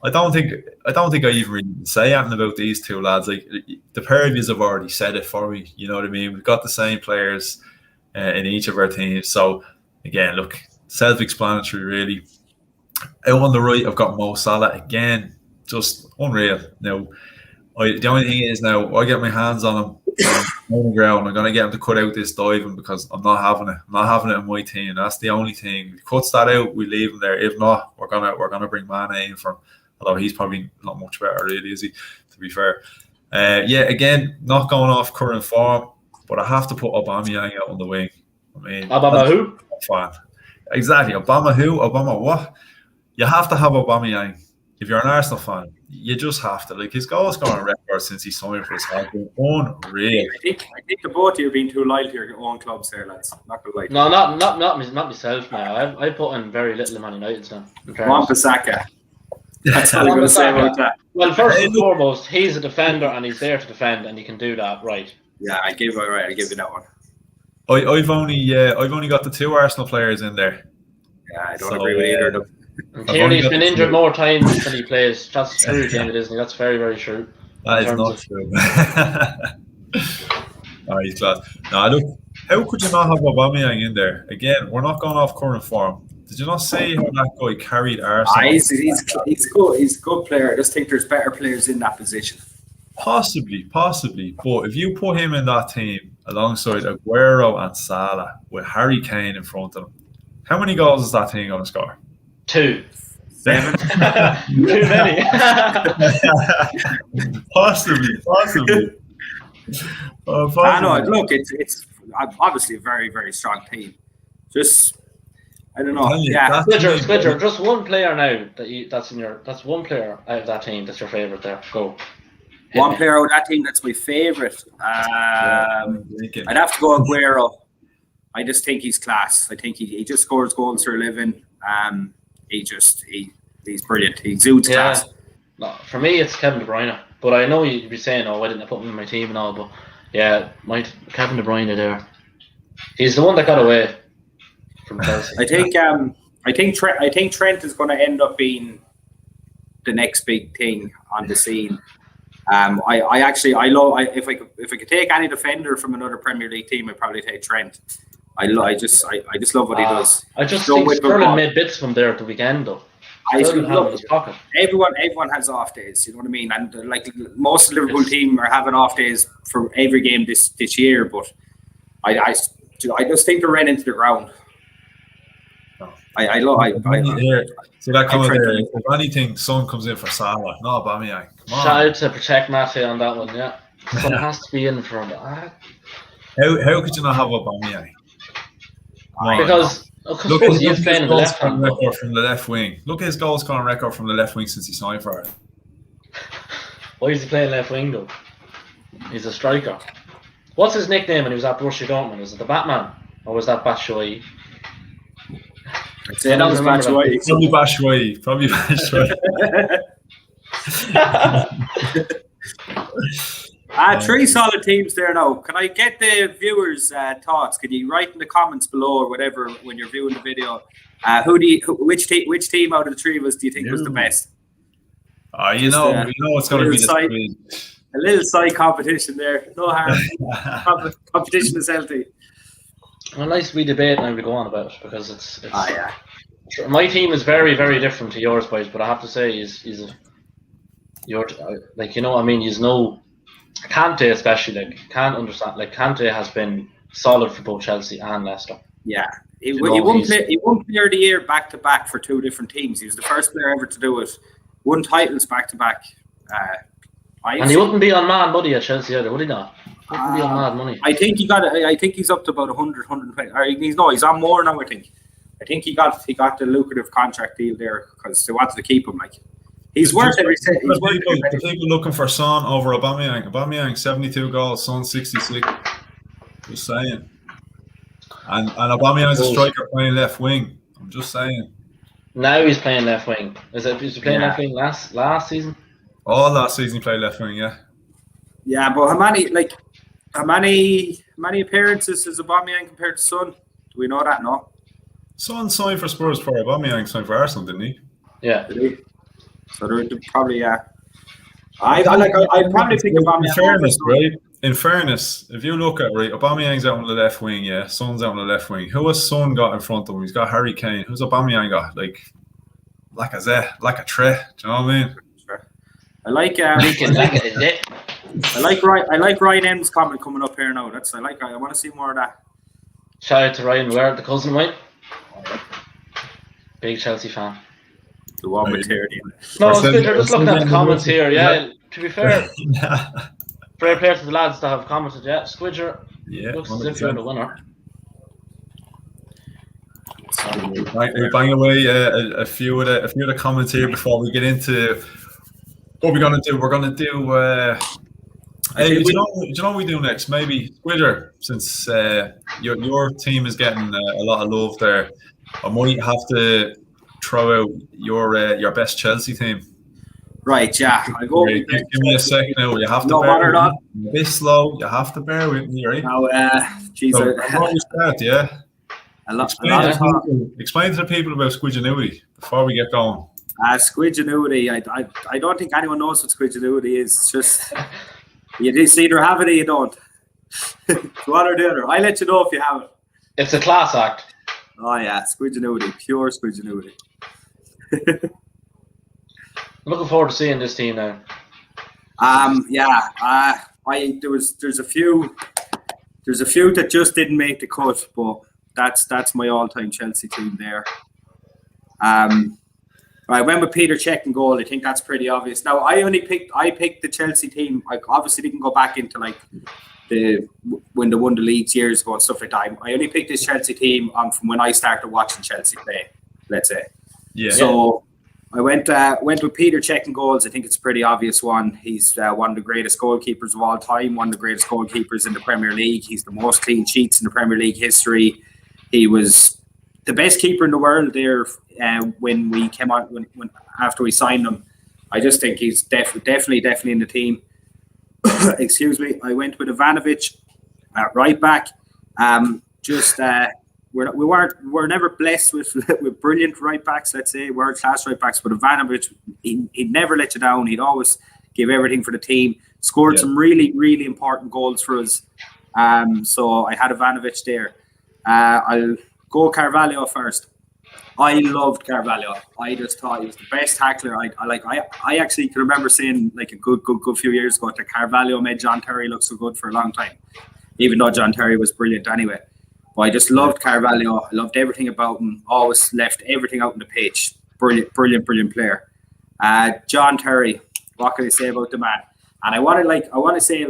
I don't think I even really say anything about these two lads. The pair of you have already said it for me. You know what I mean? We've got the same players in each of our teams. So again, look, self-explanatory really. Out on the right, I've got Mo Salah again, just unreal. Now, the only thing is now I get my hands on him on the ground. I'm gonna get him to cut out this diving because I'm not having it. I'm not having it in my team. That's the only thing. If he cuts that out, we leave him there. If not, we're gonna bring Mane in for him. Although he's probably not much better, really, is he? To be fair, yeah. Again, not going off current form, but I have to put Aubameyang out on the wing. I mean, Obama who? Fan. Exactly. Obama who? Obama what? You have to have Aubameyang. If you're an Arsenal fan, you just have to. His goal scoring record since he signed for us has been unreal. I think the both of you have been too loyal to your own clubs there, lads. Not gonna lie. No, not myself now. I put in very little in Man United now. Wan-Bissaka. That's what I'm going to say about that. Well, first and foremost, he's a defender and he's there to defend, and he can do that right. Yeah, I give you that one. I've only got the 2 Arsenal players in there. Yeah, I don't agree with either of them. And Tierney's been injured more times than he plays. That's true, David, isn't he? That's very, very true. That is not true. Oh, he's class. No, look, how could you not have Aubameyang in there? Again, we're not going off current form. Did you not see how that guy carried Arsenal? He's good. He's a good player. I just think there's better players in that position. Possibly. But if you put him in that team alongside Aguero and Salah with Harry Kane in front of him, how many goals is that team going to score? 2. 7. Too many. Possibly. I know. Look, it's obviously a very, very strong team. Just, I don't know. Yeah, Squidger, just one player now that's one player out of that team that's your favourite there. Go. One player out of that team that's my favourite. I'd have to go Aguero. I just think he's class. I think he just scores goals for a living. He's brilliant. He exudes class. No, for me, it's Kevin De Bruyne. But I know you'd be saying, "Oh, why didn't I put him in my team and all?" But yeah, Kevin De Bruyne there. He's the one that got away from Chelsea. I think Trent is going to end up being the next big thing on the scene. If I could take any defender from another Premier League team, I'd probably take Trent. I just love what he does. I just think Sterling made bits from there at the weekend, though. Everyone has off days, you know what I mean? And most of the Liverpool team are having off days for every game this year, but I just think they're ran into the ground. So that comes there. If anything, Son comes in for Salah, not Aubameyang. Shout out to protect Matty on that one, yeah. Son has to be in for him. How could you not have Aubameyang? Because look at his goal scoring record from the left wing. Look at his goal scoring record from the left wing since he signed for it. Why is he playing left wing though? He's a striker. What's his nickname when he was at Borussia Dortmund? Was it the Batman or was that Batshuayi? I'd say that was Batshuayi. Probably Batshuayi. Three solid teams there now. Can I get the viewers' thoughts? Can you write in the comments below or whatever when you're viewing the video? Which team out of the three of us do you think was the best? You know it's going to be a little side competition there. No harm. Competition is healthy. Well, nice we debate and we go on about it because it's my team is very, very different to yours, boys. But I have to say, Kante especially can't understand. Kante has been solid for both Chelsea and Leicester. Yeah, he won Player of the Year back to back for two different teams. He was the first player ever to do it. Won titles back to back. And he wouldn't be on mad money at Chelsea either, would he not? He wouldn't be on mad money. I think he got. I think he's up to about 100, 120. Or he's on more now. I think he got the lucrative contract deal there because they wanted to keep him. He's worth every cent. The people looking for Son over Aubameyang. Aubameyang 72 goals, Son 66. Just saying. And Aubameyang's a striker playing left wing. I'm just saying. Now he's playing left wing. Was he playing left wing last season? All last season he played left wing, yeah. Yeah, but how many appearances is Aubameyang compared to Son? Do we know that? No. Son signed for Spurs before Aubameyang signed for Arsenal, didn't he? Yeah. Did he? So they're probably I'd probably think Aubameyang. In fairness, if you look at Aubameyang's out on the left wing, yeah, Son's out on the left wing. Who has Son got in front of him? He's got Harry Kane. Who's Aubameyang got? Like a tre. Do you know what I mean? Sure. I like Ryan M's comment coming up here now. I want to see more of that. Shout out to Ryan Ware, the cousin of mine. Big Chelsea fan. The one with Terry. No, it's good. They're just looking at the comments here. Yeah, to be fair, fair play to the lads that have commented. Yeah, Squidger looks 100%. As if you're the winner. We'll bang away a few of the comments here before we get into what we're gonna do. We're gonna do. Hey, do you know what we do next? Maybe Squidger, since your team is getting a lot of love there, I might have to throw out your best Chelsea team. Right, yeah. I'll go. Give me a second now. You have to bear with me. A bit slow. You have to bear with me, right? Now, so before we start, explain to the people about Squidgenuity before we get going. Squidgenuity. I don't think anyone knows what Squidgenuity is. It's just you just either have it or you don't. One or the other. I'll let you know if you have it. It's a class act. Oh yeah, Squidgenuity, pure Squidgenuity. Looking forward to seeing this team now. There's a few that just didn't make the cut, but that's my all-time Chelsea team there. I went with Peter Cech in goal. I think that's pretty obvious. Now I picked the Chelsea team. I obviously didn't go back into when they won the leagues years ago and stuff like that. I only picked this Chelsea team from when I started watching Chelsea play, let's say. Yeah. So I went with Peter Cech in goals. I think it's a pretty obvious one. He's one of the greatest goalkeepers of all time, one of the greatest goalkeepers in the Premier League. He's the most clean sheets in the Premier League history. He was the best keeper in the world there when we came out, when after we signed him. I just think he's definitely in the team. Excuse me. I went with Ivanovic at right back. We're never blessed with brilliant right backs, let's say, world class right backs. But Ivanovic, he'd never let you down. He'd always give everything for the team. Scored some really, really important goals for us. So I had Ivanovic there. I'll go Carvalho first. I loved Carvalho. I just thought he was the best tackler. I actually can remember saying a good few years ago that Carvalho made John Terry look so good for a long time, even though John Terry was brilliant anyway. But I just loved Carvalho. I loved everything about him. Always left everything out on the pitch. Brilliant player. John Terry. What can I say about the man? And I want to say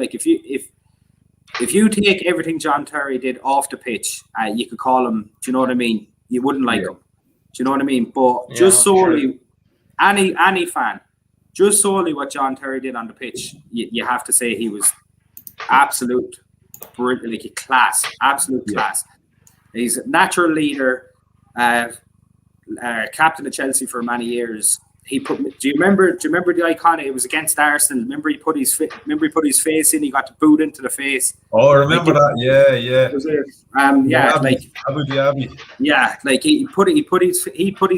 if you take everything John Terry did off the pitch, you could call him. Do you know what I mean? You wouldn't like him. Do you know what I mean? But just solely, any fan, just solely what John Terry did on the pitch, you have to say he was absolute brilliant, class, absolute class. He's a natural leader, captain of Chelsea for many years. he put. Do you remember the iconic? It was against Arsenal. Remember he put his face in. He got the boot into the face. Oh, I remember that. Yeah. Was it? Yeah, Abu like Dhabi. Yeah, like he put his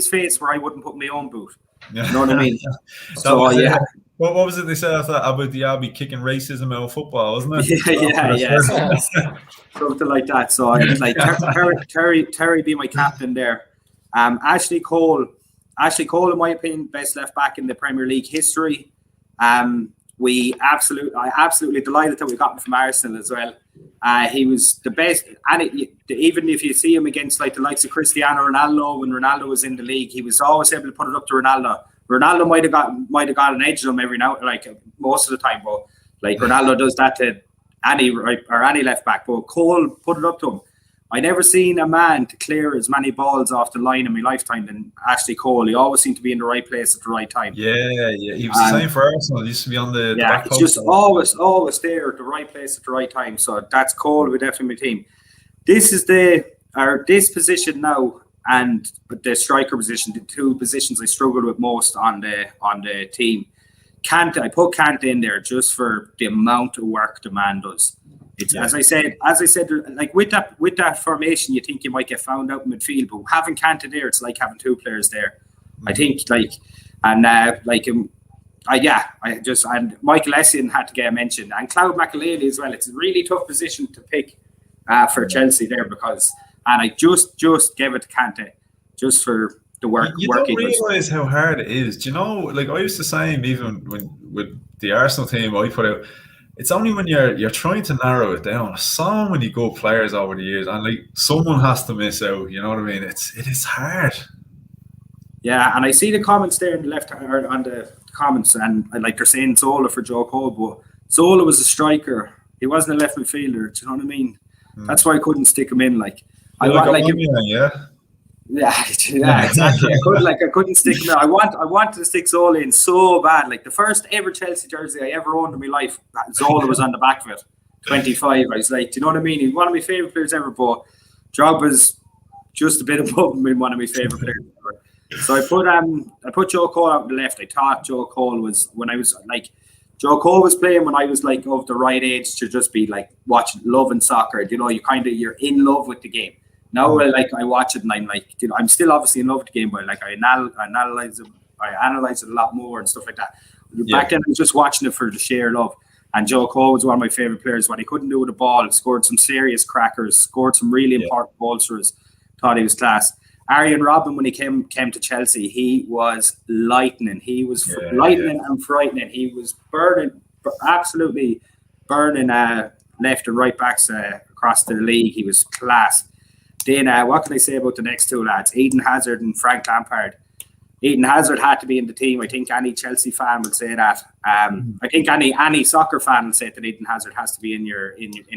face where I wouldn't put my own boot. Yeah. You know what I mean? So what was it they said after that? Abu Dhabi kicking racism out of football, wasn't it? Yeah. Something like that. So like Terry be my captain there. Ashley Cole, in my opinion, best left back in the Premier League history. I absolutely delighted that we got him from Arsenal as well. He was the best, and even if you see him against like the likes of Cristiano Ronaldo, when Ronaldo was in the league, he was always able to put it up to Ronaldo. Ronaldo might have got an edge on him every now, like most of the time, but like Ronaldo does that to any left back. But Cole put it up to him. I never seen a man to clear as many balls off the line in my lifetime than Ashley Cole. He always seemed to be in the right place at the right time. Yeah. He was the same for Arsenal. He used to be on the back post. Just always there at the right place at the right time. So that's Cole with definitely my team. This is this position now, and the striker position, the two positions I struggled with most on the team. Kante, I put Kante in there just for the amount of work the man does. It's as I said, like with that formation, you think you might get found out in midfield, but having Kante there, it's like having two players there. I think and Michael Essien had to get mentioned, and Claude Makélélé as well. It's a really tough position to pick for Chelsea there and I just gave it to Kante just for the work. You don't realise how hard it is. Do you know? Like I used to say, even with the Arsenal team, I put out. It's only when you're trying to narrow it down. I saw many good players over the years, and like someone has to miss out. You know what I mean? It is hard. Yeah, and I see the comments there on the left or on the comments, and like they're saying Zola for Joe Cole, but Zola was a striker. He wasn't a left midfielder. Do you know what I mean? That's why I couldn't stick him in. Yeah, exactly. I couldn't stick him in. I wanted to stick Zola in so bad. Like the first ever Chelsea jersey I ever owned in my life, Zola was on the back of it. 25. I was like, do you know what I mean? He's one of my favourite players ever, but Drogba's just a bit above him in one of my favourite players ever. So I put Joe Cole out on the left. I thought Joe Cole was playing when I was like of the right age to just be like watching, loving soccer. You know, you're in love with the game. Now, like I watch it and I'm like, you know, I'm still obviously in love with the game, but like I analyze it a lot more and stuff like that. Back then, I was just watching it for the sheer love. And Joe Cole was one of my favorite players. What he couldn't do with the ball, scored some serious crackers, scored some really important goals for us. Thought he was class. Arjen Robben, when he came to Chelsea, he was lightning. He was lightning and frightening. He was absolutely burning left and right backs across the league. He was class. Then what can I say about the next two lads? Eden Hazard and Frank Lampard. Eden Hazard had to be in the team. I think any Chelsea fan would say that. I think any soccer fan would say that Eden Hazard has to be in a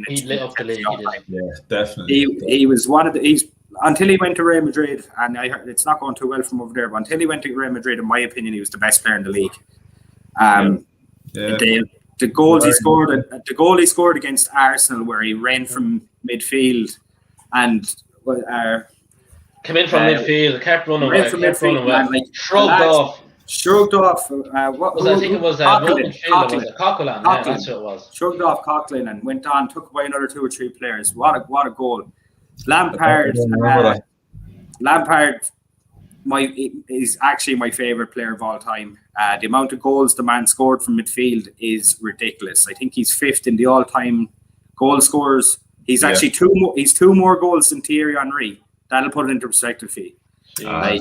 he lit up the league. Yeah, definitely. He was one of the. Until he went to Real Madrid, and I heard it's not going too well from over there. But until he went to Real Madrid, in my opinion, he was the best player in the league. The goals he scored against Arsenal, where he ran from midfield and came in from midfield, kept running away, like, shrugged off. I think it was Coquelin. Yeah, that's what it was. Shrugged off Coquelin and went on, took away another 2 or 3 players. What a goal! Lampard is actually my favorite player of all time. The amount of goals the man scored from midfield is ridiculous. I think he's 5th in the all-time goal scorers. He's actually 2 more goals than Thierry Henry. That'll put it into perspective for you. I'm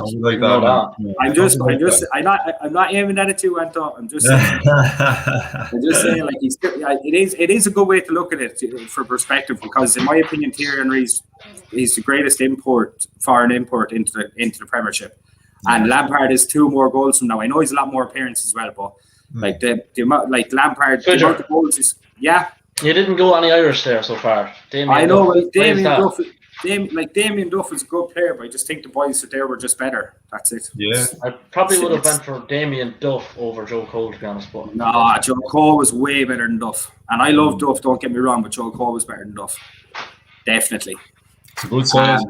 not aiming at it too, Anto. I'm just saying, like it is a good way to look at it for perspective, because in my opinion, Thierry Henry's the greatest foreign import into the Premiership, and Lampard is 2 more goals from now. I know he's a lot more appearances as well, but like the amount, like Lampard, the amount of goals is You didn't go any Irish there so far. Damien Duff is a good player, but I just think the boys there were just better. That's it. Yeah. I probably would have went for Damien Duff over Joe Cole, to be honest. But Joe Cole was way better than Duff. And I love Duff, don't get me wrong, but Joe Cole was better than Duff. Definitely. It's a good size.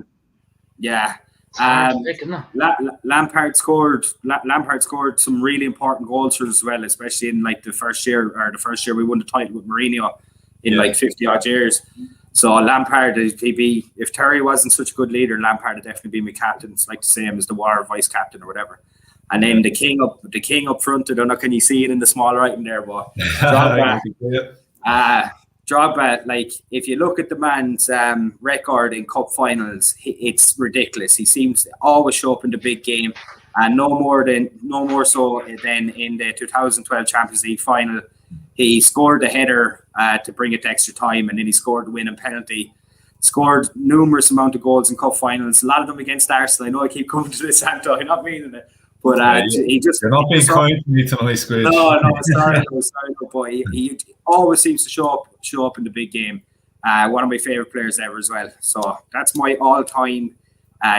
Lampard scored some really important goals for us as well, especially in like the first year we won the title with Mourinho in like 50 odd years. So Lampard, if Terry wasn't such a good leader, Lampard would definitely be my captain. It's like the same as the War vice captain or whatever. And then the king up front. I don't know, can you see it in the small writing there, but Drogba, like if you look at the man's record in cup finals, it's ridiculous. He seems to always show up in the big game, and no more so than in the 2012 Champions League final. He scored the header to bring it to extra time, and then he scored the winning penalty. Scored numerous amount of goals in cup finals, a lot of them against Arsenal. I know I keep coming to this, Santo. I'm not meaning it. But you're not being kind to me tonight, Squid. No, sorry, but he always seems to show up in the big game. One of my favourite players ever as well. So that's my all-time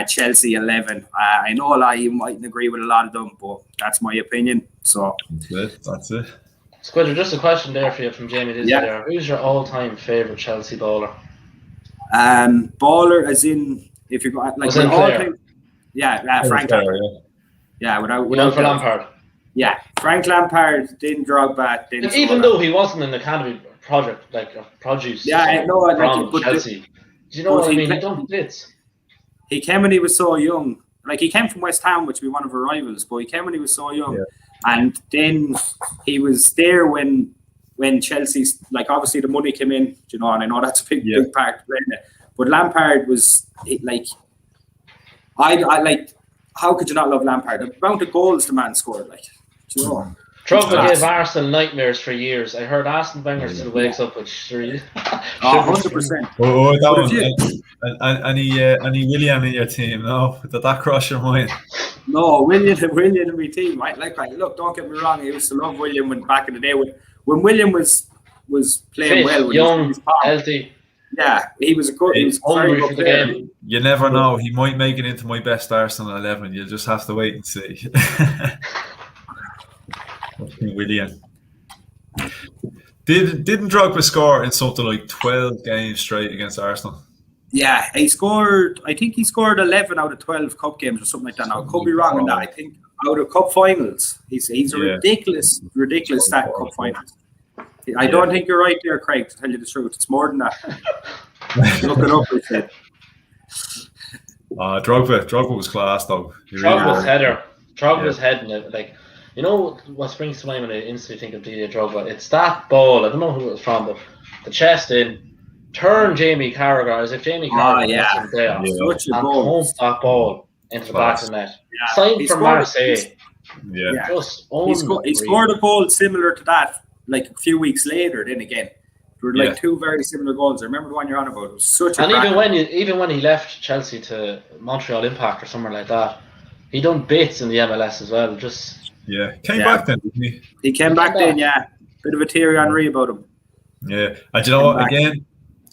Chelsea 11. I know a lot of you mightn't agree with a lot of them, but that's my opinion. So that's it. Squidger, just a question there for you from Jamie Dizzy there. Who's your all-time favourite Chelsea bowler? Bowler, as in if you got like all-time. Frank Lampard. Yeah, without for Lampard. Yeah, Frank Lampard, then Drogba, then even though he wasn't in the academy project, like produce. Yeah, I know. From Chelsea. Do you know what I mean? He done bits. He came when he was so young. Like he came from West Ham, which would be one of our rivals, but he came when he was so young. Yeah. And then he was there when Chelsea's, like obviously the money came in, you know, and I know that's a big part to playing it. But Lampard was like, I like. How could you not love Lampard? The amount of goals the man scored, like, do you know? Drogba gave Arsenal nightmares for years. I heard Arsene Wenger still wakes up with 100%. Any William in your team? No, did that cross your mind? No, William in my team. Look, don't get me wrong. I used to love William back in the day when William was playing well, when young, healthy. Yeah, he was very good player. You never know. He might make it into my best Arsenal 11. You'll just have to wait and see. William. Didn't Drogba score in something like 12 games straight against Arsenal? Yeah, I think he scored 11 out of 12 cup games or something like that. Now, I could be wrong on that. I think out of cup finals, he's a ridiculous stat in cup finals. I don't think you're right there, Craig, to tell you the truth. It's more than that. Look it up, I said. Drogba was class, though. Drogba's header. Drogba's heading it. Like, you know what springs to mind when I instantly think of Didier Drogba? It's that ball. I don't know who it was from, but the chest in, turn Jamie Carragher as if Jamie Carragher wasn't there. Such a and goal. Pump that ball into the back of the net. Signed from Marseille. He scored a goal similar to that like a few weeks later, then again. There were like two very similar goals. I remember the one you're on about. It was such a even when he left Chelsea to Montreal Impact or somewhere like that, he done bits in the MLS as well. Came back then, didn't he? He came back then, bit of a Thierry Henry about him. Yeah, and you know what? Again,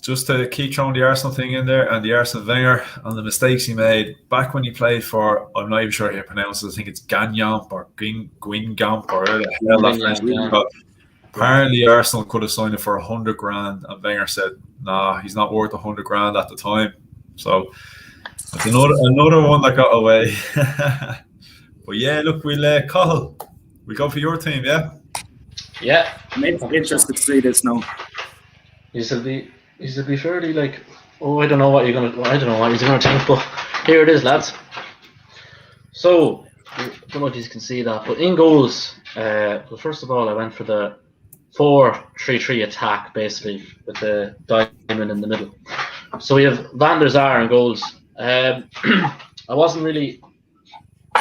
just to keep throwing the Arsenal thing in there and the Arsene Wenger and the mistakes he made back when he played for, I'm not even sure how to pronounce it. I think it's Gagnon or Guingamp or whatever the hell that French name. But apparently Arsenal could have signed him for $100,000, and Wenger said, "Nah, he's not worth $100,000 at the time." So that's another one that got away. But yeah, look, we'll go for your team, yeah. Yeah, I'm interested to see this now. He'll be fairly like, I don't know what he's gonna think, but here it is, lads. So I don't know if you can see that, but in goals, well, first of all, I went for the 4-3-3 attack, basically, with the diamond in the middle. So we have Van der Sar in goals. I wasn't really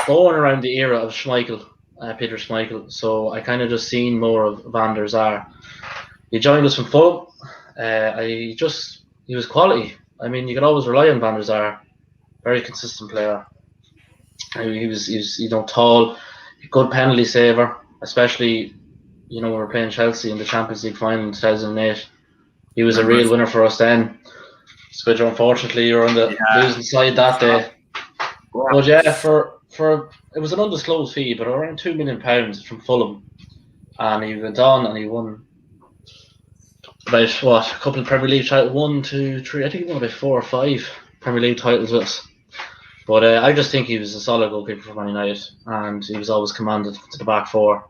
born around the era of Schmeichel, Peter Schmeichel, so I kind of just seen more of Van der Sar. He joined us from Fulham. He was quality. I mean, you could always rely on Van der Sar. Very consistent player. He was tall, good penalty saver, especially, when we were playing Chelsea in the Champions League final in 2008. He was a real winner for us then. Squidger, unfortunately, you were on the losing side that day. But yeah, for it was an undisclosed fee, but around £2 million from Fulham, and he went on and he won about a couple of Premier League titles, 1, 2, 3. I think he won about 4 or 5 Premier League titles with us. But I just think he was a solid goalkeeper for Man United, and he was always commanded to the back four.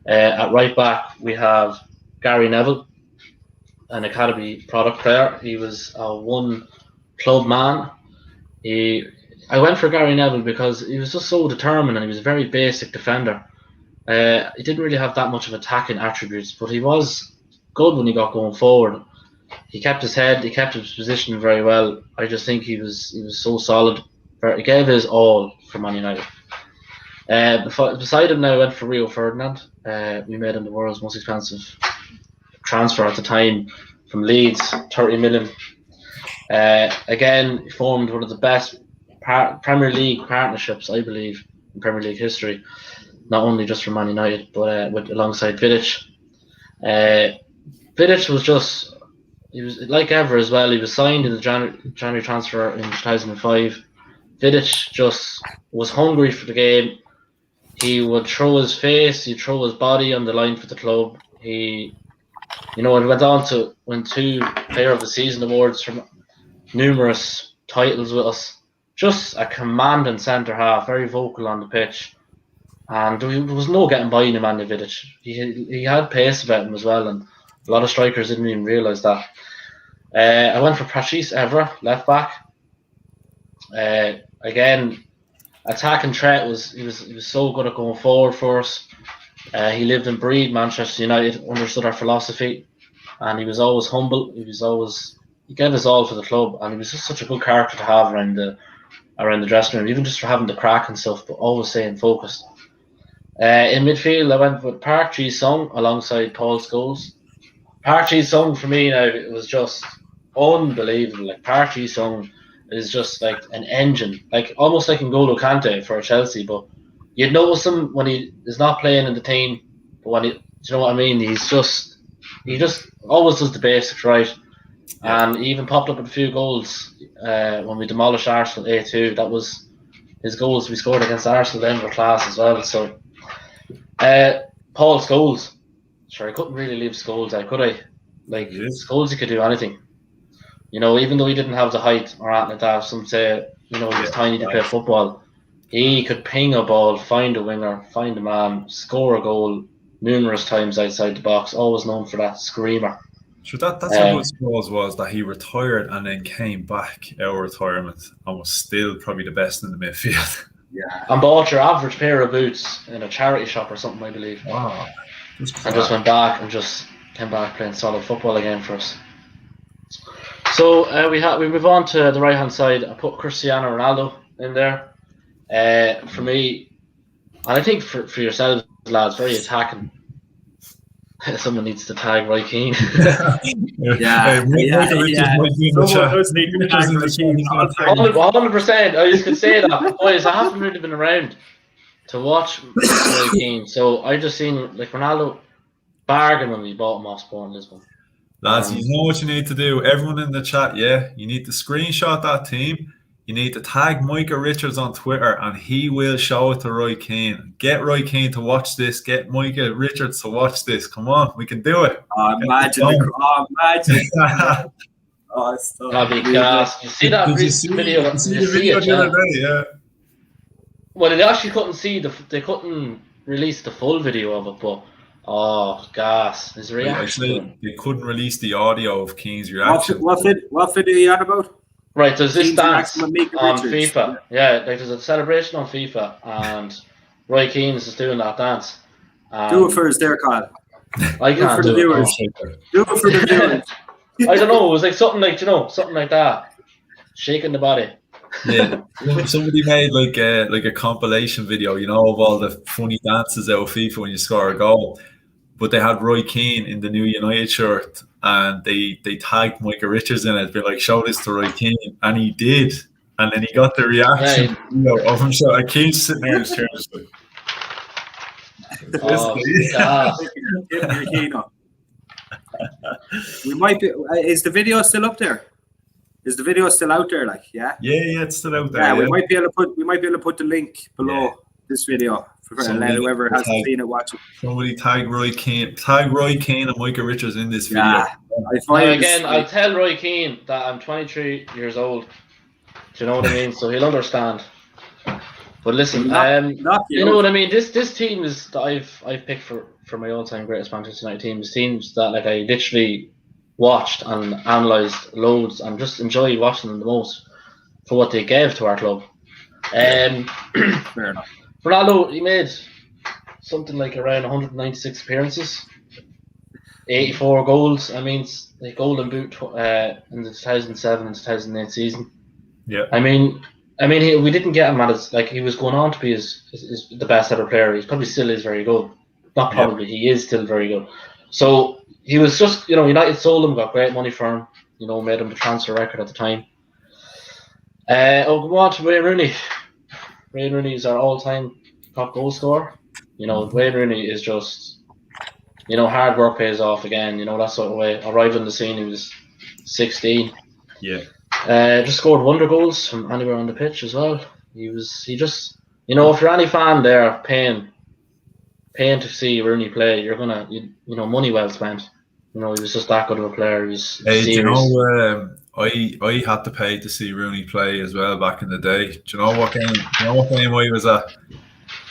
At right back, we have Gary Neville, an academy product player. He was a one club man. I went for Gary Neville because he was just so determined, and he was a very basic defender. He didn't really have that much of attacking attributes, but he was good when he got going forward. He kept his head, he kept his position very well. I just think he was so solid. He gave his all for Man United. Beside him now, I went for Rio Ferdinand. We made him the world's most expensive transfer at the time from Leeds, 30 million. Again, he formed one of the best Premier League partnerships, I believe, in Premier League history. Not only just for Man United, but alongside Vidic. Vidic was he was like ever as well. He was signed in the January transfer in 2005. Vidic just was hungry for the game. He would throw his face, he'd throw his body on the line for the club. He went on to win 2 Player of the Season awards from numerous titles with us. Just a commanding centre half, very vocal on the pitch. And there was no getting by Nemanja Vidic. He had pace about him as well, and a lot of strikers didn't even realise that. I went for Patrice Evra, left back. Again, attacking threat he was so good at going forward for us. He lived and breathed Manchester United, understood our philosophy, and he was always humble. He gave his all for the club, and he was just such a good character to have around the dressing room, even just for having the crack and stuff, but always staying focused. In midfield, I went with Park Ji-sung alongside Paul Scholes. Park Ji-sung for me now, it was just unbelievable. Like, Park Ji-sung is just like an engine, like almost like N'Golo Kante for Chelsea. But you'd notice him when he is not playing in the team, but when do you know what I mean? He just always does the basics right, and he even popped up with a few goals when we demolished Arsenal 8-2. That was his goals we scored against Arsenal then were class as well. So Paul Scholes, sure, I couldn't really leave Scholes out, could I? Like, Scholes, he could do anything. Even though he didn't have the height or anything like that, some say, he was tiny to play football. He could ping a ball, find a winger, find a man, score a goal numerous times outside the box, always known for that screamer. So that's what Scholes was, that he retired and then came back out of retirement and was still probably the best in the midfield. Yeah. And bought your average pair of boots in a charity shop or something, I believe. Wow. And just went back and just came back playing solid football again for us. So we move on to the right hand side. I put Cristiano Ronaldo in there. For me, and I think for yourselves, lads, very attacking. Someone needs to tag Roy Keane. Yeah. 100%. I just could say that. Boys, I haven't really been around to watch Roy Keane, so I just seen like Ronaldo bargain when we bought him off Sporting Lisbon. Lads, you know what you need to do. Everyone in the chat, you need to screenshot that team. You need to tag Micah Richards on Twitter, and he will show it to Roy Keane. Get Roy Keane to watch this. Get Micah Richards to watch this. Come on, we can do it. Imagine. That'd be gas. You see that video? Did you see the video the other day? Yeah. Well, they actually couldn't they couldn't release the full video of it, but gas. His reaction. Actually, they couldn't release the audio of Keane's reaction. What video are you on about? Right, there's this dance on Richards. FIFA. Yeah, like there's a celebration on FIFA, and Roy Keane is just doing that dance. Do it for us there, Kyle. I can't do it. Do it for the viewers. I don't know. It was like something like that, shaking the body. Yeah, somebody made like a compilation video, of all the funny dances out of FIFA when you score a goal. But they had Roy Keane in the new United shirt, and they tagged Micah Richards in it. Be like, show this to Roy Keane, and he did. And then he got the reaction of him. So Keane's sitting there in his chair, just like, we might be. Is the video still up there? Is the video still out there? Like, yeah. Yeah, it's still out there. Yeah, we might be able to put the link below this video. Let whoever hasn't seen it watch it. Somebody tag Roy Keane and Micah Richards in this video. Yeah. I'll tell Roy Keane that I'm 23 years old. Do you know what I mean? So he'll understand. But listen, you know what I mean. This team is that I've picked for my all-time greatest Manchester United team. Is teams that like I literally watched and analysed loads and just enjoyed watching them the most for what they gave to our club. Fair enough. Ronaldo, he made something like around 196 appearances, 84 goals. I mean, the golden boot in the 2007 and 2008 season. Yeah. I mean, we didn't get him at his like he was going on to be the best ever player. He probably still is very good. Not probably, he is still very good. So he was just, United sold him, got great money for him. Made him the transfer record at the time. Go on to Wayne Rooney. Wayne Rooney is our all-time top goal scorer. Wayne Rooney is just, hard work pays off again. That sort of way. Arrived on the scene, he was 16. Yeah. Just scored wonder goals from anywhere on the pitch as well. He just, if you're any fan there paying to see Rooney play, you're gonna, money well spent. He was just that good of a player. I had to pay to see Rooney play as well back in the day. Do you know what game? I was at?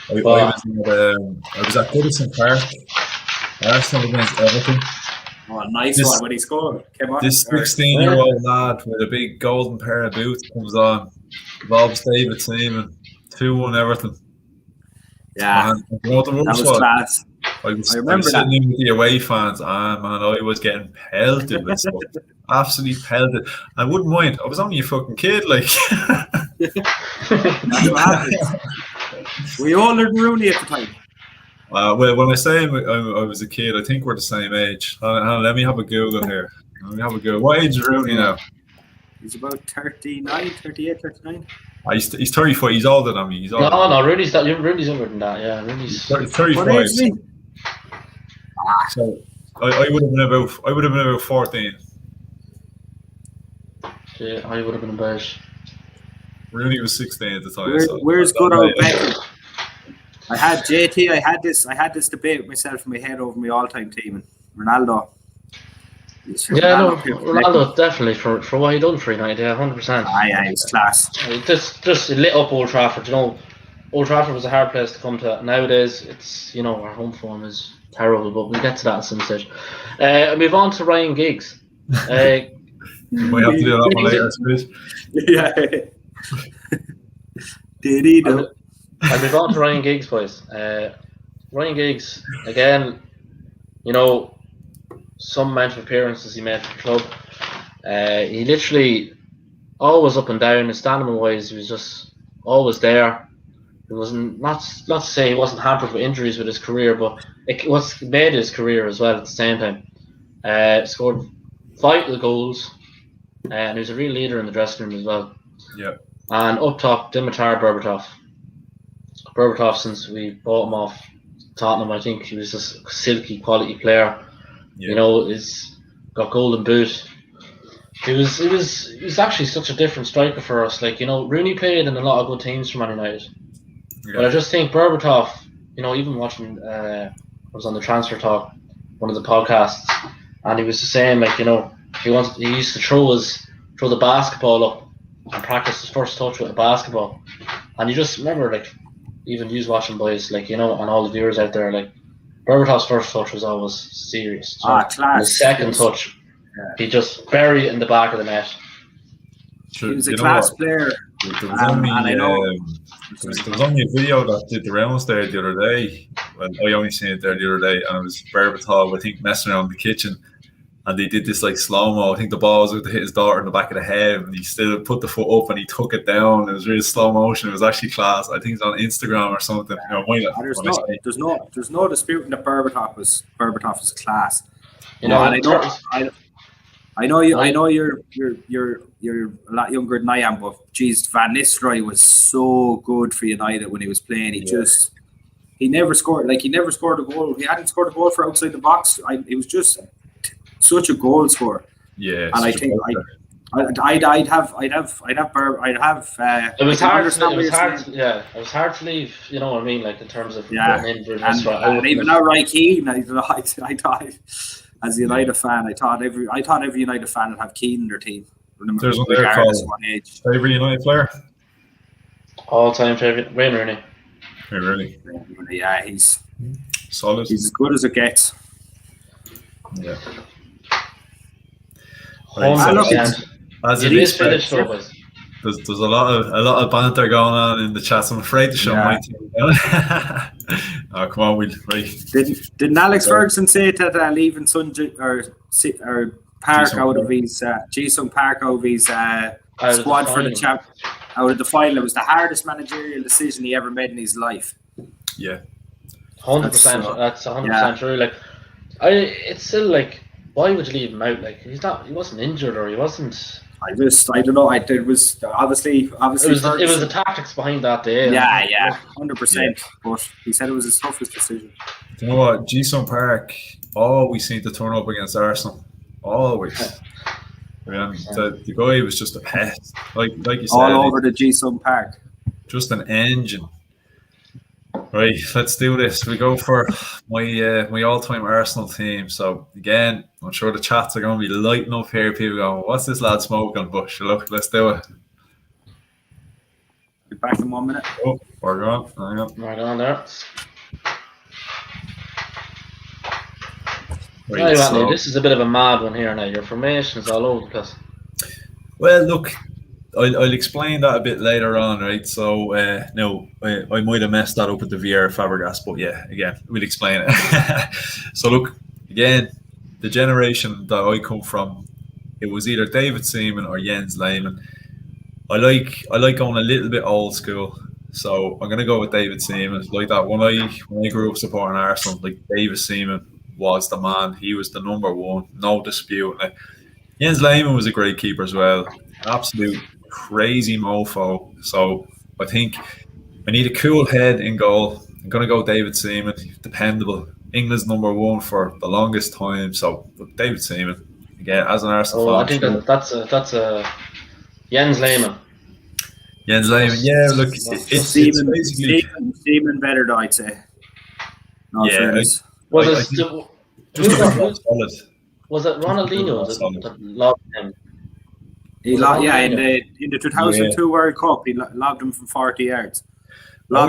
I was at Goodison Park. Arsenal against Everton. Oh, nice one when he scored. This 16-year-old lad with a big golden pair of boots comes on. Robs David Seaman, 2-1 Everton. Yeah, man, that was class. I remember sitting in with the away fans, and man, I was getting pelted with stuff. Absolutely pelted. I wouldn't mind. I was only a fucking kid, like. That's what happens. Were you older than Rooney at the time? Well, when I say I was a kid, I think we're the same age. Let me have a Google here. What age is Rooney now? He's about 39, 38, 39. He's 34. He's older than me. No, Rooney's younger than that. Yeah, Rooney's 35. So I would have been about 14. Yeah, I would have been about. Rooney was 16 at the time. Where's good old Beckham? I had JT. I had this debate with myself in my head over my all-time team, and Ronaldo. Ronaldo definitely for what he done for United, 100%. Yeah, he was class. Just lit up Old Trafford. Old Trafford was a hard place to come to. Nowadays, it's our home form is terrible, but we'll get to that at some stage. Move on to Ryan Giggs. We might have to do that one later, I suppose. Yeah. Did he do? I'll move on to Ryan Giggs, boys. Ryan Giggs, again, some amount of appearances he made for the club. He literally always up and down. His stamina wise, he was just always there. It wasn't not to say he wasn't hampered with injuries with his career, but it made his career as well at the same time. Scored vital goals, and he was a real leader in the dressing room as well. Yeah. And up top, Dimitar Berbatov. Berbatov, since we bought him off Tottenham, I think he was just a silky quality player. Yeah. He's got golden boot. He was actually such a different striker for us. Like, Rooney played in a lot of good teams for Man United. Yeah. But I just think Berbatov, even watching I was on the Transfer Talk, one of the podcasts, and he was just saying, like, he used to throw the basketball up and practice his first touch with a basketball. And you just remember, like, even you watching boys, like, and all the viewers out there, like, Berbatov's first touch was always serious. Class. And the second touch, he just buried it in the back of the net. He was a class player. There was only a video that did the rounds there the other day. Well, I only seen it there the other day, and it was Berbatov, I think, messing around in the kitchen. And they did this like slow-mo. I think the ball was going to hit his daughter in the back of the head, and he still put the foot up and he took it down. It was really slow motion. It was actually class. I think it's on Instagram or something. There's no disputing that Berbatov was class. And I know you're a lot younger than I am, but geez, Van Nistelrooy was so good for United when he was playing. He never scored a goal. He hadn't scored a goal for outside the box. He was just such a goal scorer. Yeah, and I think I'd have. It was hard. Yeah, it was hard to leave. You know what I mean? Like in terms of and even now, Roy Keane. I thought, as a United fan, I thought every United fan would have Keane in their team. There's one there called favorite United player. All-time favourite, Wayne Rooney. Really? Yeah, he's solid. He's as good as it gets. Yeah. As it is finished, there's a lot of banter going on in the chat. So I'm afraid to show my team. Oh, come on, Didn't Alex Ferguson say that leaving or Park out of his Ji-sung Park out of his squad for the out of the final? It was the hardest managerial decision he ever made in his life. Yeah, 100%. That's 100% true. Like, it's still like, why would you leave him out? Like, he wasn't injured or he wasn't. I don't know. It was obviously. It was the tactics behind that day. Yeah, 100%. But he said it was his toughest decision. You know what? Ji-sung Park always seemed to turn up against Arsenal. Always. The guy was just a pest. Like you said. All over the Ji-sung Park. Just an engine. Right, let's do this. We go for my all-time Arsenal team. So again, I'm sure the chats are going to be lighting up here. People going, "What's this lad smoking?" But look, let's do it. Be back in 1 minute. Oh, we're gone. Right on there. Right, so, this is a bit of a mad one here now. Your formation is all over the place. Well, look. I'll explain that a bit later on, right? So, no, I might have messed that up with the Vieira Fabregas, but yeah, again, we'll explain it. So, look, again, the generation that I come from, it was either David Seaman or Jens Lehmann. I like going a little bit old school, so I'm gonna go with David Seaman. Like that, when I grew up supporting Arsenal, like David Seaman was the man. He was the number one, no dispute. Jens Lehmann was a great keeper as well, absolute crazy mofo. So I think I need a cool head in goal. I'm gonna go David Seaman, dependable. England's number one for the longest time. So David Seaman again as an Arsenal fan. I think that's a Jens Lehmann. Jens Lehmann, yeah. Look, it's basically Seaman better, though, I'd say. No, yeah. Was it Ronaldinho that lobbed him? In the 2002 World Cup, he lobbed him from 40 yards.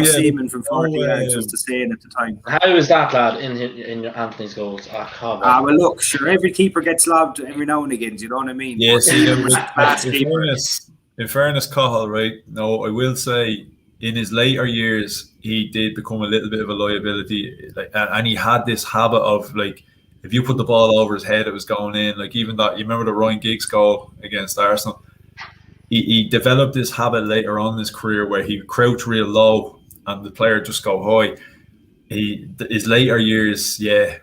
Seaman from 40 yards was the saying at the time. How is that, lad, in your Anthony's goals? Well, look, sure, every keeper gets lobbed every now and again. Do you know what I mean? Yeah, in fairness, Cahill, right? No, I will say in his later years, he did become a little bit of a liability, and he had this habit of like, if you put the ball over his head, it was going in. Like even that, you remember the Ryan Giggs goal against Arsenal? He developed this habit later on in his career where he would crouch real low and the player just go high. His later years, yeah,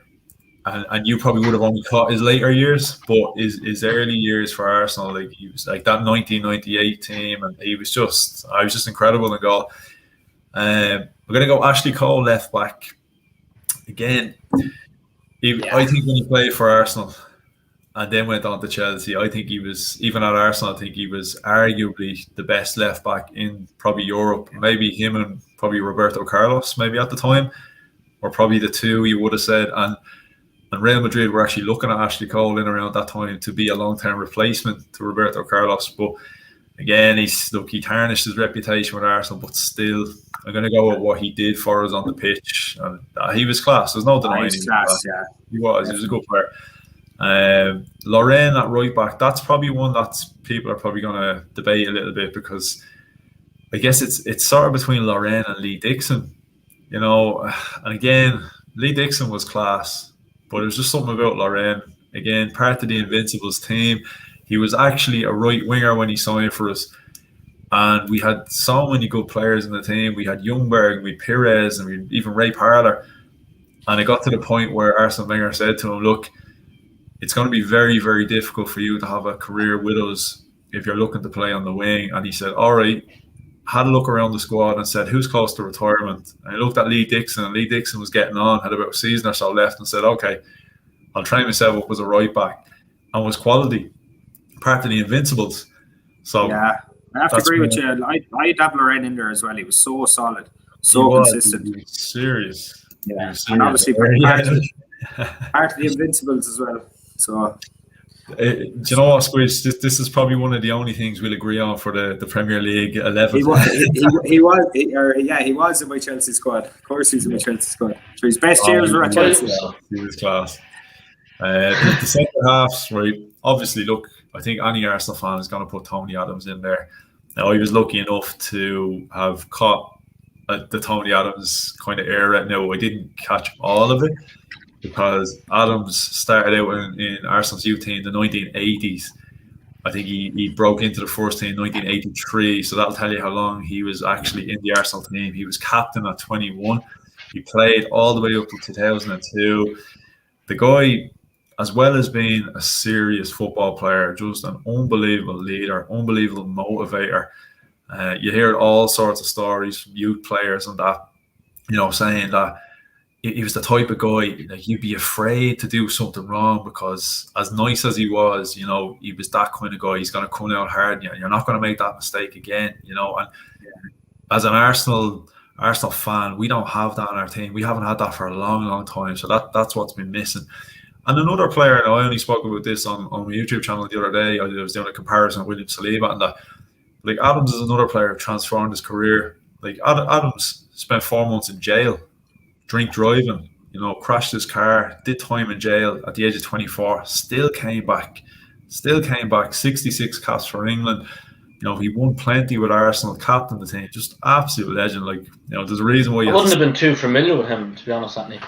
and you probably would have only caught his later years, but his early years for Arsenal, like he was like that 1998 team, and I was just incredible in goal. We're gonna go Ashley Cole left back again. I think when he played for Arsenal and then went on to Chelsea, I think he was, even at Arsenal, I think he was arguably the best left back in probably Europe. Maybe him and probably Roberto Carlos, maybe at the time, or probably the two you would have said. And Real Madrid were actually looking at Ashley Cole in around that time to be a long-term replacement to Roberto Carlos. But again, he tarnished his reputation with Arsenal, but still, I'm going to go with what he did for us on the pitch. And he was class. There's no denying him. Yeah. He was a good player. Lorraine at right back, that's probably one that people are probably going to debate a little bit, because I guess it's sort of between Lorraine and Lee Dixon, you know. And again, Lee Dixon was class, but it was just something about Lorraine. Again, part of the Invincibles team. He was actually a right winger when he signed for us. And we had so many good players in the team. We had Ljungberg, we had Pires, and we even Ray Parler. And it got to the point where Arsene Wenger said to him, look, it's going to be very, very difficult for you to have a career with us if you're looking to play on the wing. And he said, all right, had a look around the squad and said, who's close to retirement? And he looked at Lee Dixon, and Lee Dixon was getting on, had about a season or so left, and said, okay, I'll train myself up as a right back. And was quality, part of the Invincibles. So yeah, I have to agree with you. I'd have Lorraine in there as well. He was so solid, so consistent. He was serious. Yeah, and obviously part of the Invincibles as well. So Do you know what, Squidge? This is probably one of the only things we'll agree on for the Premier League 11. He was in my Chelsea squad. Of course, he's in my Chelsea squad. So his best years were at Chelsea. He was class. The centre halves, right? Obviously, look, I think any Arsenal fan is going to put Tony Adams in there. Now, I was lucky enough to have caught the Tony Adams kind of era. Now, I didn't catch all of it, because Adams started out in Arsenal's youth team in the 1980s. I think he broke into the first team in 1983, so that'll tell you how long he was actually in the Arsenal team. He was captain at 21. He played all the way up to 2002. The guy, as well as being a serious football player, just an unbelievable leader, unbelievable motivator. You hear all sorts of stories from youth players and that, saying that he was the type of guy, like, you'd be afraid to do something wrong, because as nice as he was, he was that kind of guy. He's going to come out hard. You're not going to make that mistake again, And as an Arsenal fan, we don't have that in our team. We haven't had that for a long, long time. So that's what's been missing. And another player, and I only spoke about this on my YouTube channel the other day. I was doing a comparison with William Saliba, and that, like, Adams is another player who transformed his career. Like, Adams spent 4 months in jail, drink driving, crashed his car, did time in jail at the age of 24, still came back, 66 caps for England. He won plenty with Arsenal, captain the team, just absolute legend. Like, there's a reason why. I wouldn't have been too familiar with him, to be honest, Anthony.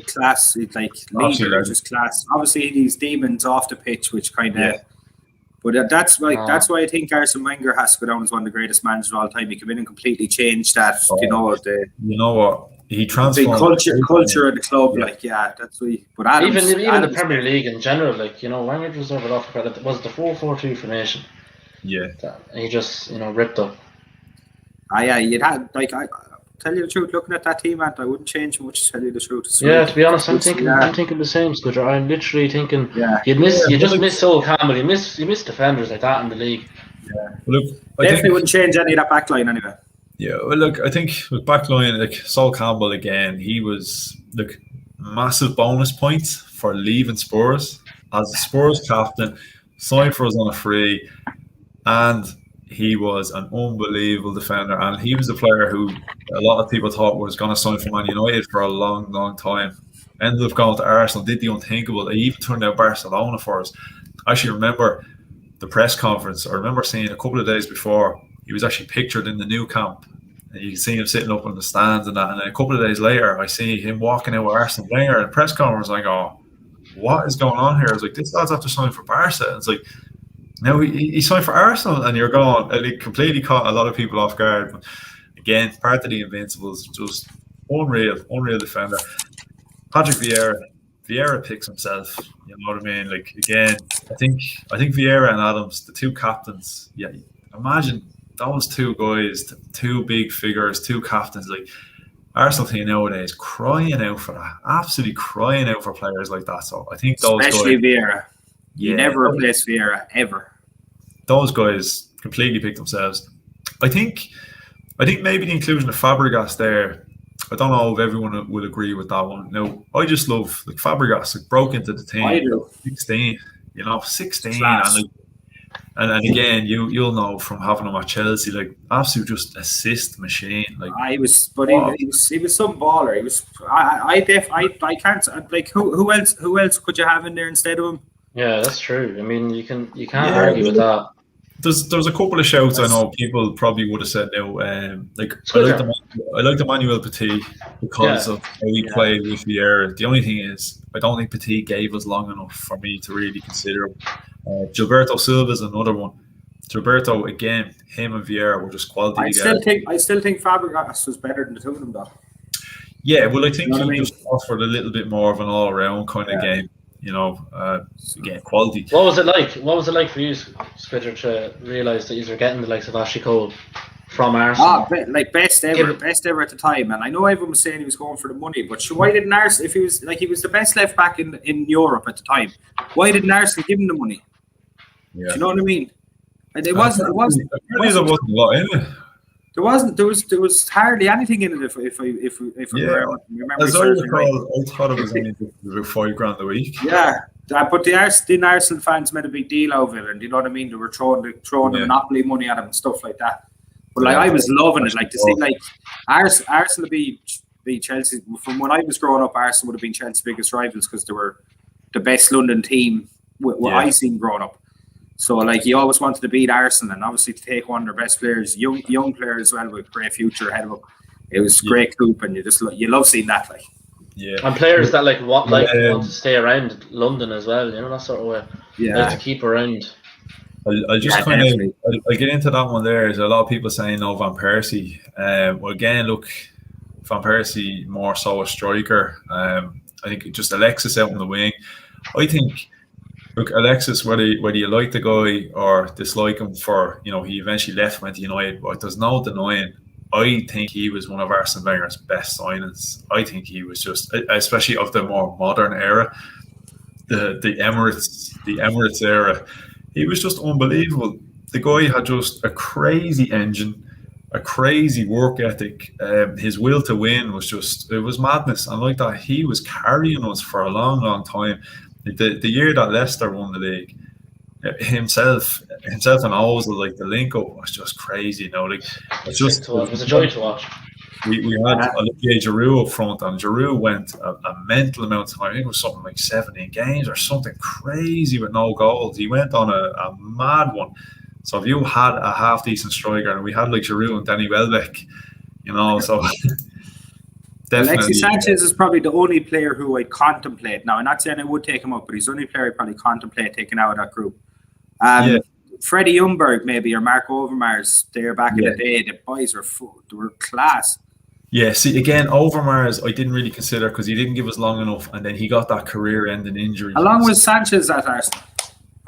Class, like, leader, just class. Obviously, these demons off the pitch, which kind of. Yeah. But that's why I think Arsene Wenger has to go down as one of the greatest managers of all time. He came in and completely changed that. You know what? He transformed the culture of the club. Yeah. That's what. But Adams, even the Premier League in general, Wenger deserved it off credit. Was the 4-4-2 formation? Yeah. And he just ripped up. You'd had I tell you the truth. Looking at that team, I wouldn't change much. To tell you the truth. To be honest, I'm thinking the same, Scudder. I'm literally thinking you just miss Sol Campbell. You miss defenders like that in the league. Yeah. Look, definitely wouldn't change any of that back line anyway. Yeah, well, look, I think with backline, like Sol Campbell again, he was massive bonus points for leaving Spurs as a Spurs captain, signed for us on a free, and he was an unbelievable defender. And he was a player who a lot of people thought was going to sign for Man United for a long, long time. Ended up going to Arsenal, did the unthinkable. They even turned out Barcelona for us. I actually remember the press conference. I remember seeing a couple of days before, he was actually pictured in the new camp. And you can see him sitting up in the stands and that. And then a couple of days later, I see him walking out with Arsene Wenger at a press conference. I go, what is going on here? I was like, this lad's after signing for Barca. And it's like, no, he signed for Arsenal. And you're going, and it completely caught a lot of people off guard. But again, part of the Invincibles, just unreal defender. Patrick Vieira picks himself. You know what I mean? Like, again, I think Vieira and Adams, the two captains. Yeah, imagine those two guys, two big figures, two captains. Like, Arsenal team nowadays crying out for that, absolutely crying out for players like that. So I think those especially guys, Vieira. You never replace Vieira ever. Those guys completely picked themselves. I think maybe the inclusion of Fabregas there. I don't know if everyone will agree with that one. No, I just love Fabregas. Broke into the team. I do. 16, 16, and again, you'll know from having him at Chelsea, absolute just assist machine. He was some baller. He was. I can't who else could you have in there instead of him? Yeah, that's true. I mean, you can't argue with that. There's a couple of shouts I know people probably would have said no. I like the Manuel Petit because of how he played with Vieira. The only thing is, I don't think Petit gave us long enough for me to really consider him. Gilberto Silva is another one. Gilberto, again, him and Vieira were just quality. I still think Fabregas was better than the two of them, though. Yeah, well, I think he just offered a little bit more of an all-around kind of game. Again, quality. What was it like? What was it like for you, Splitter, to realise that you were getting the likes of Ashley Cole from Arsenal? Best ever at the time. And I know everyone was saying he was going for the money, but why didn't Arsenal? If he was the best left back in Europe at the time, why didn't Arsenal give him the money? Yeah. Do you know what I mean? There wasn't a lot in it. There was hardly anything in it. If I remember. As I recall, I thought it was only about $5,000 a week. Yeah, But the Arsenal fans made a big deal of it, and you know what I mean. They were throwing the monopoly money at him and stuff like that. But like I was loving it, like to see like Arsenal beat Chelsea. From when I was growing up, Arsenal would have been Chelsea's biggest rivals because they were the best London team what I seen growing up. So like you always wanted to beat Arsenal, and obviously to take one of their best players, young players as well with great future ahead of them. It was great coup, and you love seeing that like. Yeah, and players that want to stay around London as well, you know, that sort of way. Yeah, like to keep around. I'll just I'll get into that one there. There's a lot of people saying no Van Persie. Well, again, look, Van Persie more so a striker. I think just Alexis out on the wing. I think, look, Alexis, whether you like the guy or dislike him for, you know, he eventually left, went to United, but there's no denying. I think he was one of Arsene Wenger's best signings. I think he was just, especially of the more modern era, the Emirates era. He was just unbelievable. The guy had just a crazy engine, a crazy work ethic. His will to win was it was madness. And like that, he was carrying us for a long, long time. The year that Leicester won the league, himself and Ozil, like the link up was just crazy. You know, like it was a joy to watch. We had Olivier Giroud up front, and Giroud went a mental amount of time. I think it was something like 17 games or something crazy with no goals. He went on a mad one. So if you had a half decent striker, and we had like Giroud and Danny Welbeck, you know, so definitely. Alexis Sanchez is probably the only player who I'd contemplate. Now, I'm not saying I would take him up, but he's the only player I'd probably contemplate taking out of that group. Freddie Ljungberg maybe, or Mark Overmars, there back in the day, the boys they were class. Yeah, see, again, Overmars I didn't really consider because he didn't give us long enough, and then he got that career-ending injury. How long was Sanchez at Arsenal?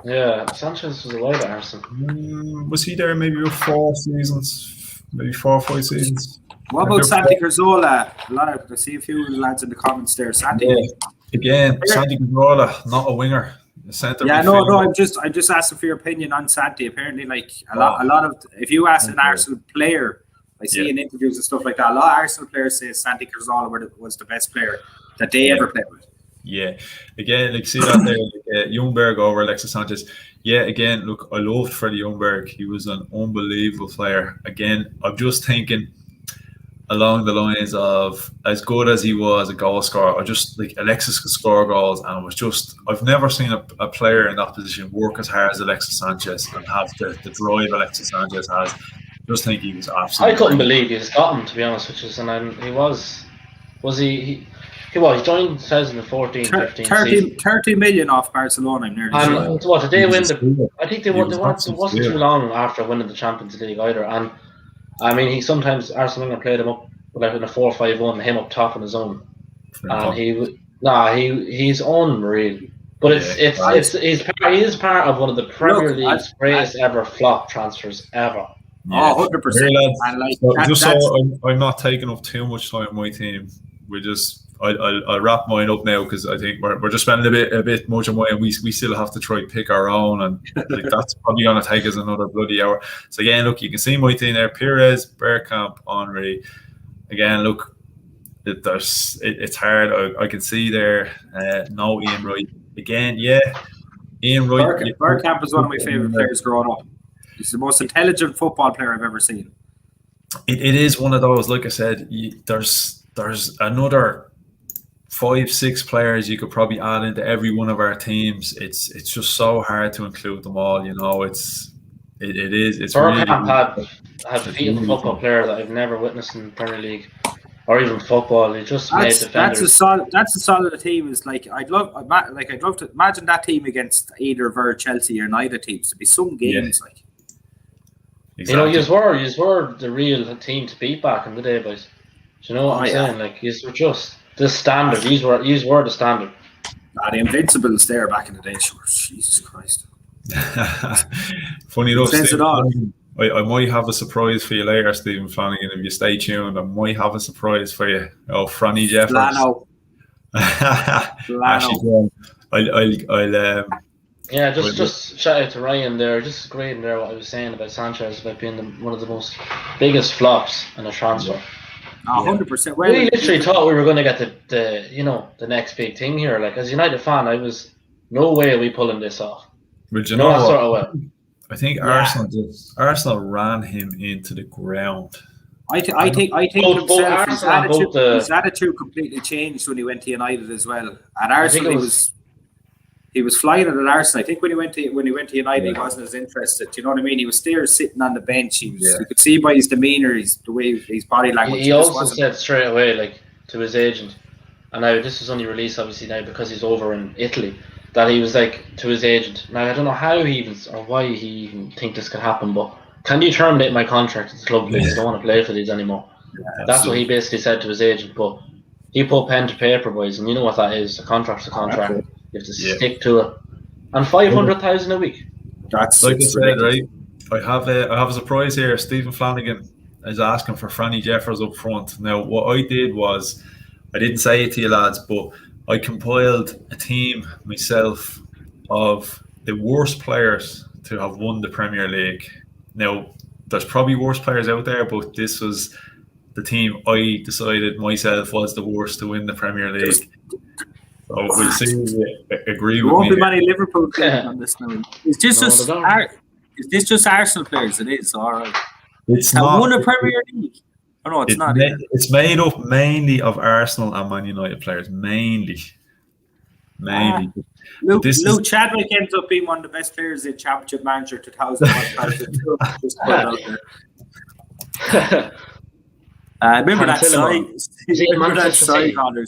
Yeah, Sanchez was away at Arsenal. Was he there maybe 4 seasons? Maybe 4 or 5 seasons? What about Santi Cazorla? I see a few lads in the comments there. Santi. Yeah. Again, Santi Cazorla, not a winger. I'm just asking for your opinion on Santi. Apparently, like a lot of if you ask an Arsenal player, I see in interviews and stuff like that, a lot of Arsenal players say Santi Cazorla was the best player that they ever played with. Yeah, again, like see that there, Ljungberg over Alexis Sanchez. Yeah, again, look, I loved Freddie Ljungberg. He was an unbelievable player. Again, I'm just thinking along the lines of as good as he was a goal scorer, I just like Alexis could score goals, and it was just I've never seen a player in that position work as hard as Alexis Sanchez and have the drive Alexis Sanchez has. Just think he was absolutely. I couldn't believe he was gotten, to be honest with you, and he was he joined 2014, 15 30 million off Barcelona. I'm nearly sure. What did they win? I think it wasn't too long after winning the Champions League either, and. I mean, Arsene Wenger played him up like in a 4-5-1, him up top on his own, and he's unreal. But he is part of one of the Premier League's greatest ever flop transfers ever. Yeah. 100%. I'm not taking up too much time on my team. I'll wrap mine up now because I think we're just spending a bit much of mine, and we still have to try to pick our own, and like, that's probably going to take us another bloody hour. So again, look, you can see my team there: Pires, Bergkamp, Henry. Again, look, it's hard. I can see there. No Ian Wright. Again, Ian Wright. Bergkamp is one of my favourite players growing up. He's the most intelligent football player I've ever seen. It is one of those. Like I said, there's another 5-6 players you could probably add into every one of our teams. It's just so hard to include them all. You know, it is. It's Bergkamp had beaten a football player that I've never witnessed in the Premier League or even football. He just made defenders. That's a solid team. Is like I'd love to imagine that team against either of Chelsea or United teams. There'd be some games like. Exactly. You know, you were the real team to beat back in the day, boys. Do you know what I'm saying? Like, you were just the standard. You were the standard. The Invincibles there back in the day. Sure, Jesus Christ. Funny enough, Stephen, I might have a surprise for you later, Stephen Flanagan. If you stay tuned, I might have a surprise for you. Oh, Franny Jeffers. Actually, I'll just shout out to Ryan there. Just agreeing there what I was saying about Sanchez about being one of the most biggest flops in a transfer. 100%. We literally thought we were going to get the next big thing here. Like, as a United fan, I was no way are we pulling this off. But you know that what? sort of way. I think Arsenal ran him into the ground. I think himself, his attitude completely changed when he went to United as well. At Arsenal, he was flying at Arsenal. I think when he went to United, he wasn't as interested. Do you know what I mean? He was there sitting on the bench. You could see by his demeanour, the way his body language. He also said straight away, like to his agent, and now this was only released obviously now because he's over in Italy, that he was like to his agent. Now I don't know how he even or why he even think this could happen, but can you terminate my contract at the club because I don't want to play for these anymore? Yeah, that's what he basically said to his agent. But he put pen to paper, boys, and you know what that is. A contract's a contract. You have to stick to it. And 500,000 a week. That's like I said, right? I have a surprise here. Stephen Flanagan is asking for Franny Jeffers up front. Now, what I did was, I didn't say it to you lads, but I compiled a team myself of the worst players to have won the Premier League. Now, there's probably worse players out there, but this was the team I decided myself was the worst to win the Premier League. So we'll see if you agree with me. There won't be many Liverpool players on this now. Is this just Arsenal players? It is, all right. It's not won a Premier League. Oh no, it's not. It's made up mainly of Arsenal and Man United players. Mainly. Luke Chadwick ends up being one of the best players in Championship Manager 2001-2002. Just put it out there. Remember that side? Remember that side, Connor?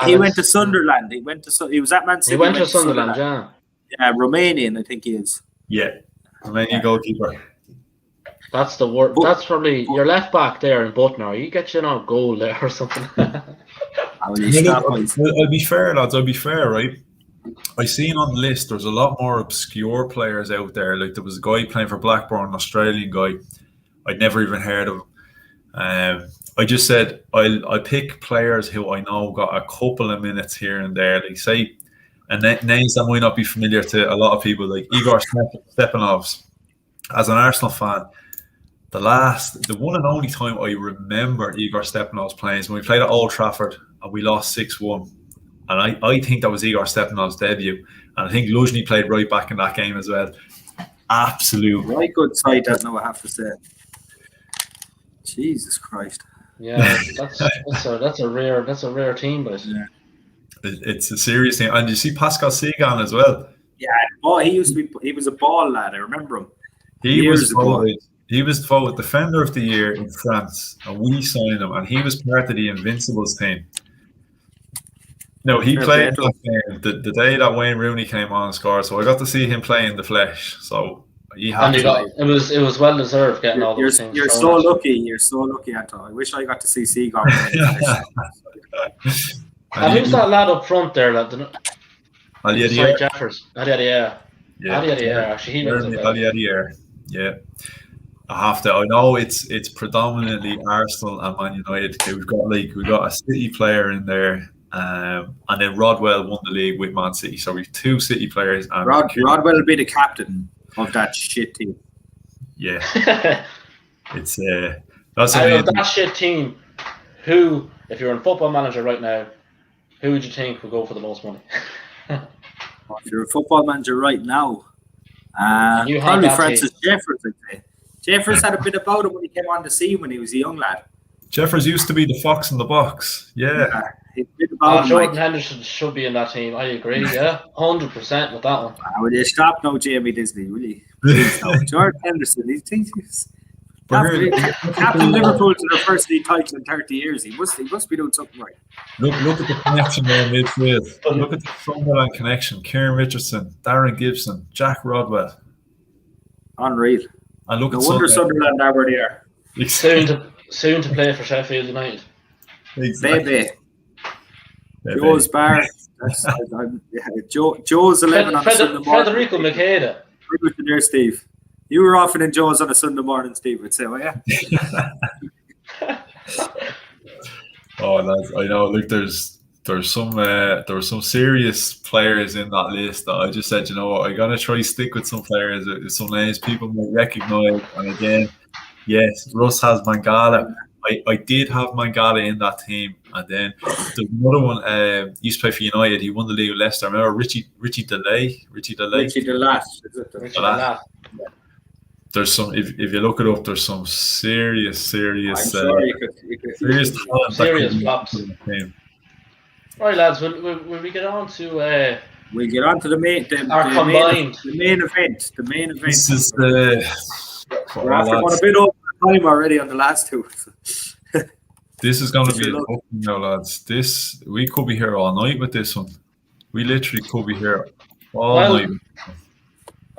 He went to Sunderland. He was at Man City. He went to Sunderland, yeah. Yeah, Romanian, I think he is. Yeah, Romanian goalkeeper. That's the word. That's probably your left back there in Butner. You get a goal there or something. I'll be fair, lads. I'll be fair, right? I seen on the list there's a lot more obscure players out there. Like there was a guy playing for Blackburn, an Australian guy. I'd never even heard of him. I just said I pick players who I know got a couple of minutes here and there. Like say, and names that might not be familiar to a lot of people, like Igor Stepanovs. As an Arsenal fan, the one and only time I remember Igor Stepanovs playing is when we played at Old Trafford and we lost 6-1. And I think that was Igor Stepanovs' debut. And I think Luzhny played right back in that game as well. Absolute. Right good side, that's what I have to say. Jesus Christ. Yeah, that's a rare team, but yeah. It's a serious thing. And you see Pascal Sagan as well. Yeah, he was a ball lad, I remember him. He was voted Defender of the Year in France, and we signed him, and he was part of the Invincibles team. No, he played that game the day that Wayne Rooney came on and scored, so I got to see him play in the flesh. So it was well deserved getting all those things. You're so lucky. You're so lucky, Anton. I wish I got to see Seagull. And who's that lad up front there? Aliadier. Jeffers. Aliadier. Aliadier. Actually, he was Aliadier. Yeah. I know it's predominantly Arsenal and Man United. We've got a City player in there, and then Rodwell won the league with Man City. So we've two City players. And Rodwell will be the captain of that shit team. Yeah. It's that's out of that shit team. Who, if you're in Football Manager right now, who would you think would go for the most money? If you're a Football Manager right now, probably Francis Jeffers, I'd say. Jeffers had a bit about him when he came on the scene when he was a young lad. Jeffers used to be the fox in the box. Yeah. Jordan Henderson should be in that team. I agree. Yeah, 100% with that one. Will you stop now, Jamie Disney? Will you? Please no. Jordan Henderson. He's captain Liverpool to their first league title in 30 years. He must be doing something right. Look at the connection there in midfield. Look at the Sunderland connection. Kieran Richardson, Darren Gibson, Jack Rodwell. Unreal. And look no wonder Sunderland are where they are. Soon to play for Sheffield United. Exactly. Joe's bar. Joe's 11 on a Sunday morning. Federico Macheda. There, Steve. You were often in Joe's on a Sunday morning, Steve would say, well, yeah. Oh, lads, I know. Look, there were some serious players in that list that I just said, you know what, I'm gonna try stick with some players, some names people might recognise. And again, yes, Russ has Mangala. I did have Mangala in that team, and then there's another one. He used to play for United. He won the league with Leicester. Remember Richie DeLay? Richie DeLat. Is it Richie DeLat. There's some. If you look it up, there's some serious. I'm sure you could serious talent. Serious flops. Right, lads. Will we get on to? We'll get on to the main event. The main event. This is the. We're after going a bit over time already on the last two. This is going to be a tough one now, lads. We could be here all night with this one. We literally could be here all night.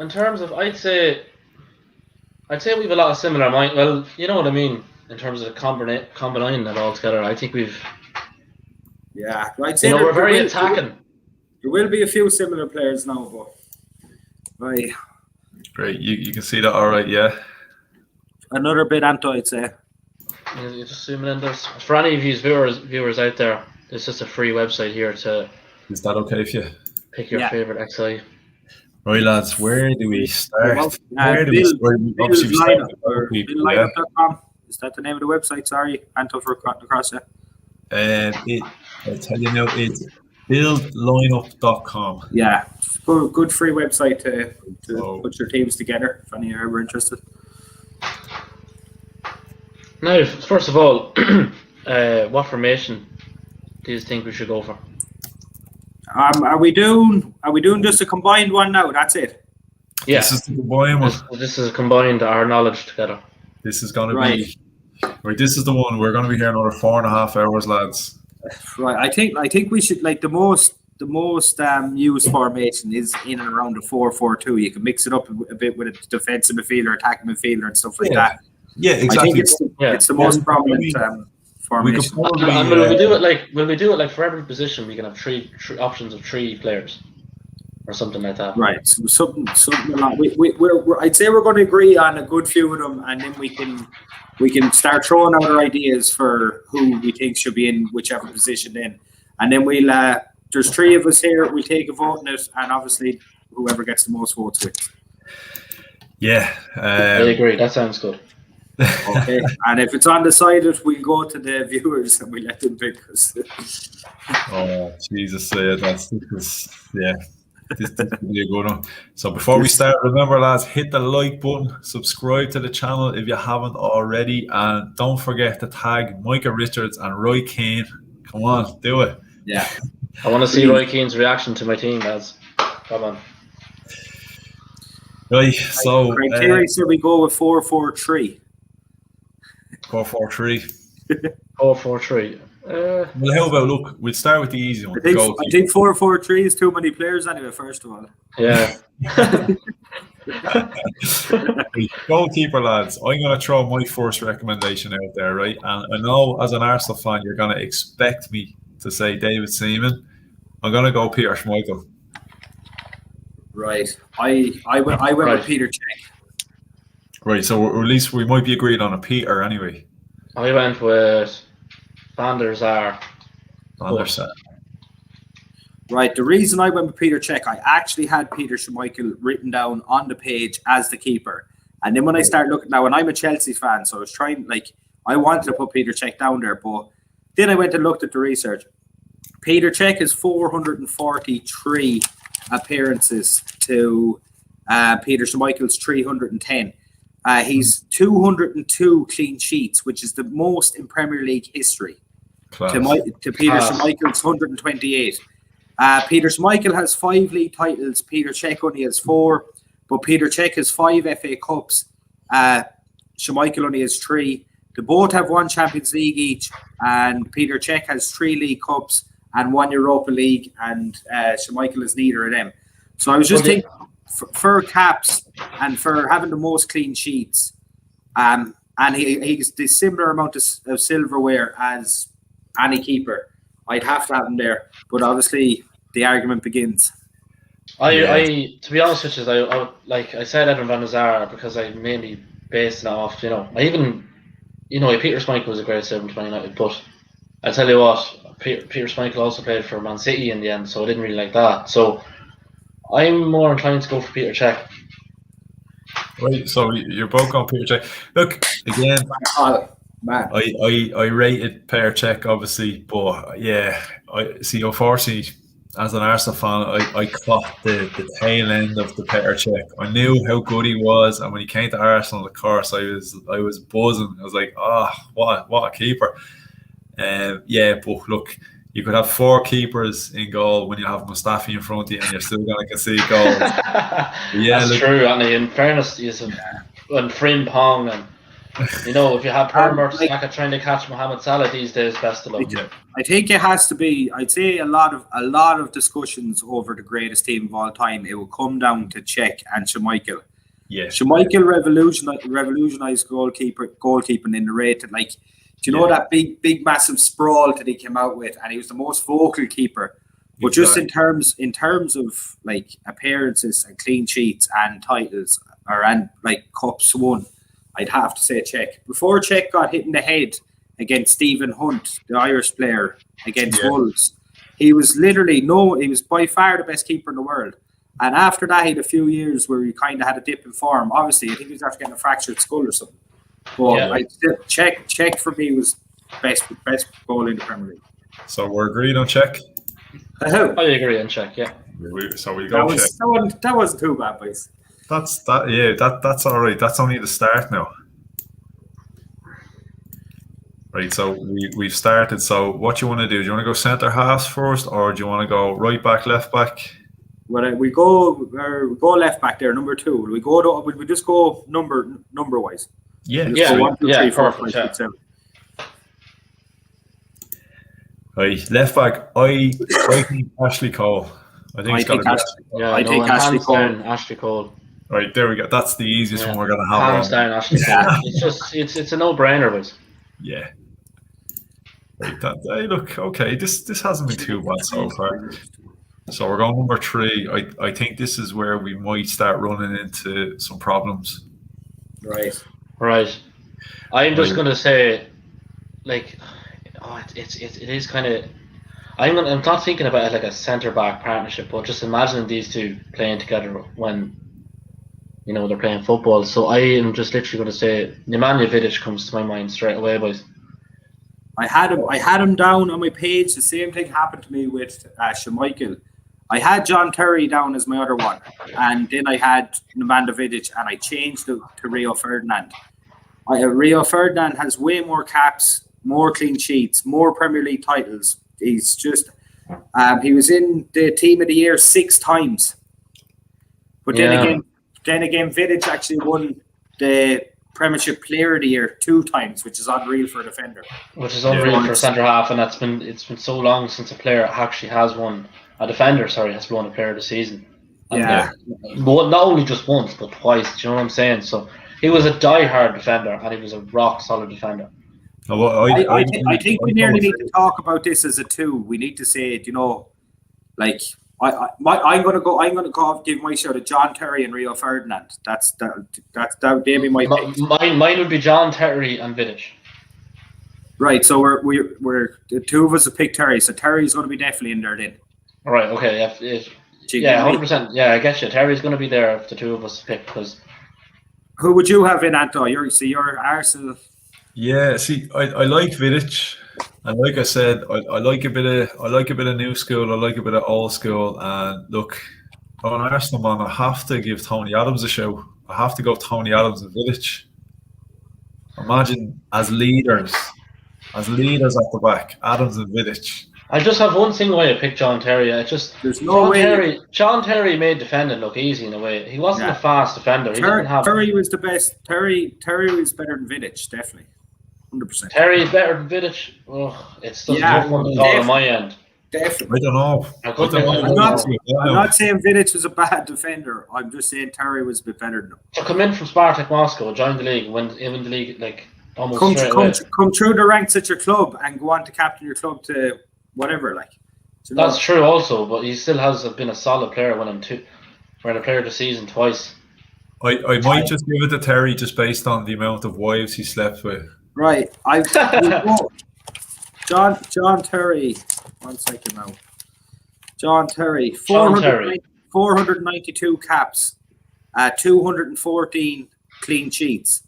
In terms of, I'd say we have a lot of similar mind. Well, you know what I mean in terms of combining it all together. I think we've. Yeah, I'd say we're very attacking. There will be a few similar players now, but right. Great, you can see that all right, yeah. Another bit anti, I'd say. You're just zooming in. For any of you viewers out there, there's just a free website here to. Is that okay for you? Pick your favorite XI. Right, lads, where do we start? Obviously, we start with BillLineup.com. Is that the name of the website? Sorry, Anto for the cross. I'll tell you now, it's BillLineup.com. Yeah, good free website to put your teams together if any are ever interested. Now, first of all, what formation do you think we should go for? Are we doing just a combined one now? That's it. Yeah. This is the combined one. This is combined our knowledge together. This is going to be right. This is the one we're going to be here another 4.5 hours, lads. Right. I think we should the most used formation is in and around the 4-4-2. You can mix it up a bit with a defensive midfielder, attacking midfielder, and stuff like that. Yeah, exactly. I think it's the most prominent formation. And will we do it like for every position? We can have three options of 3 players, or something like that. Right. So something like I'd say we're going to agree on a good few of them, and then we can start throwing out our ideas for who we think should be in whichever position then, and then we'll. There's 3 of us here. We'll take a vote on it, and obviously whoever gets the most votes wins. Yeah, I agree. That sounds good. Okay, and if it's undecided, we'll go to the viewers and we let them pick us. Oh Jesus! This could be a good one. So before we start, remember, lads, hit the like button, subscribe to the channel if you haven't already, and don't forget to tag Micah Richards and Roy Keane. Come on, do it. Yeah. I want to see Roy Keane's reaction to my team, lads. Come on. Right, so criteria said we go with 4-4-3. 4-4-3. 4-4-3. Well, how about look? We'll start with the easy one. I think 4-4-3 is too many players anyway. First of all. Yeah. Goalkeeper, lads. I'm going to throw my first recommendation out there, right? And I know as an Arsenal fan, you're going to expect me to say David Seaman. I'm going to go Peter Schmeichel. Right. I went with Peter Cech. Right. So at least we might be agreed on a Peter anyway. I went with Van der Sar. Right. The reason I went with Peter Cech, I actually had Peter Schmeichel written down on the page as the keeper. And then when I started looking now, and I'm a Chelsea fan, so I was trying, I wanted to put Peter Cech down there, but then I went and looked at the research. Peter Cech has 443 appearances to Peter Schmeichel's 310. He's 202 clean sheets, which is the most in Premier League history. To Peter Schmeichel's 128. Peter Schmeichel has 5 league titles. Peter Cech only has 4, but Peter Cech has 5 FA Cups. Schmeichel only has 3. They both have 1 Champions League each, and Peter Cech has 3 League Cups and 1 Europa League, and Schmeichel is neither of them. So I was just thinking, for caps and for having the most clean sheets, and he's the similar amount of silverware as any keeper, I'd have to have him there. But obviously, the argument begins. I to be honest with you, I said Evan Van der Sar because I mainly based it off, Peter Schmeichel was a great 7-20 United, but I tell you what, Peter Schmeichel also played for Man City in the end, so I didn't really like that. So I'm more inclined to go for Peter Cech. Right, so you're both on Peter Cech. Look, again, Man. I rated Petr Cech, obviously, but yeah, I see. Unfortunately, as an Arsenal fan, I caught the tail end of the Petr Cech. I knew how good he was, and when he came to Arsenal, of course, I was buzzing. I was like, what a keeper! Yeah, but look, you could have 4 keepers in goal when you have Mustafi in front of you, and you're still going to concede goals. Yeah, that's true. And in fairness, and Frimpong and. You know, if you have Per Mertesacker trying to catch Mohamed Salah these days, best of luck. I think it has to be. I'd say a lot of discussions over the greatest team of all time. It will come down to Cech and Schmeichel. Yeah, Schmeichel revolutionized goalkeeping in the rated. Like, do you know that big massive sprawl that he came out with, and he was the most vocal keeper. But just in terms of like appearances and clean sheets and titles and like cups won, I'd have to say Cech. Before Cech got hit in the head against Stephen Hunt, the Irish player, against Wolves, he was by far the best keeper in the world. And after that, he had a few years where he kind of had a dip in form. Obviously, I think he was after getting a fractured skull or something. But Cech for me was best goal in the Premier League. So we're agreed on Cech? I agree on Cech, yeah. So we go Cech. That wasn't too bad, boys. That's all right. That's only the start now. Right, so we've started. So what do you want to do? Do you want to go centre halves first, or do you want to go right back, left back? Well, we go left back there, number 2. Will we just go number wise? Yeah. So 1, 2, 3, 4, 5, 6, 7. Right, left back. I think Ashley Cole. I think Ashley Cole. Ashley Cole. Right, there we go. That's the easiest one we're going to have. Hands down, Ashley Cole. It's a no-brainer, boys. Yeah. Right, hey, look, okay. This hasn't been too bad so far. So we're going number 3. I think this is where we might start running into some problems. Right. I'm just going to say, like, it is kind of. I'm not thinking about it like a centre back partnership, but just imagining these two playing together when, you know, they're playing football. So I am just literally going to say Nemanja Vidic comes to my mind straight away, boys. I had him down on my page. The same thing happened to me with Schmeichel. I had John Terry down as my other one, and then I had Nemanja Vidic, and I changed it to Rio Ferdinand. Rio Ferdinand has way more caps, more clean sheets, more Premier League titles. He's just he was in the team of the year 6 times. But then again, Vidic actually won the Premiership Player of the Year 2 times, which is unreal for a defender. Which is unreal for a centre half, and it's been so long since a defender has won a Player of the Season. And not only just once, but twice. Do you know what I'm saying? So he was a die-hard defender, and he was a rock-solid defender. I think we nearly need to talk about this as a 2. We need to say, you know, like I'm gonna give my shout to John Terry and Rio Ferdinand. That's maybe my pick. Mine would be John Terry and Vidic. Right, so we're the 2 of us have picked Terry, so Terry's going to be definitely in there then. All right, okay, yeah, 100%. Yeah, I get you. Terry's going to be there if the 2 of us pick. Because who would you have in, Anto? You're Arsenal. Yeah, see, I like Vidic, and like I said, I like a bit of new school, I like a bit of old school, and look, on Arsenal man, I have to give Tony Adams a show. I have to go Tony Adams and Vidic. Imagine as leaders at the back, Adams and Vidic. I just have one thing why I picked John Terry. There's no way. John Terry made defending look easy in a way. He wasn't a fast defender. Terry was the best. Terry was better than Vidic, definitely. 100%. Terry is better than Vidic. Oh, it's still a tough one to call on my end. Definitely. I don't know. I'm not saying Vidic was a bad defender. I'm just saying Terry was a bit better than him. To come in from Spartak Moscow, join the league, win the league like almost come through the ranks at your club and go on to captain your club to whatever. Like that's true also, but he still has been a solid player winning a Player of the Season twice. I might just give it to Terry just based on the amount of wives he slept with. Right, John Terry. 1 second now. John Terry, 492 caps, 214 clean sheets,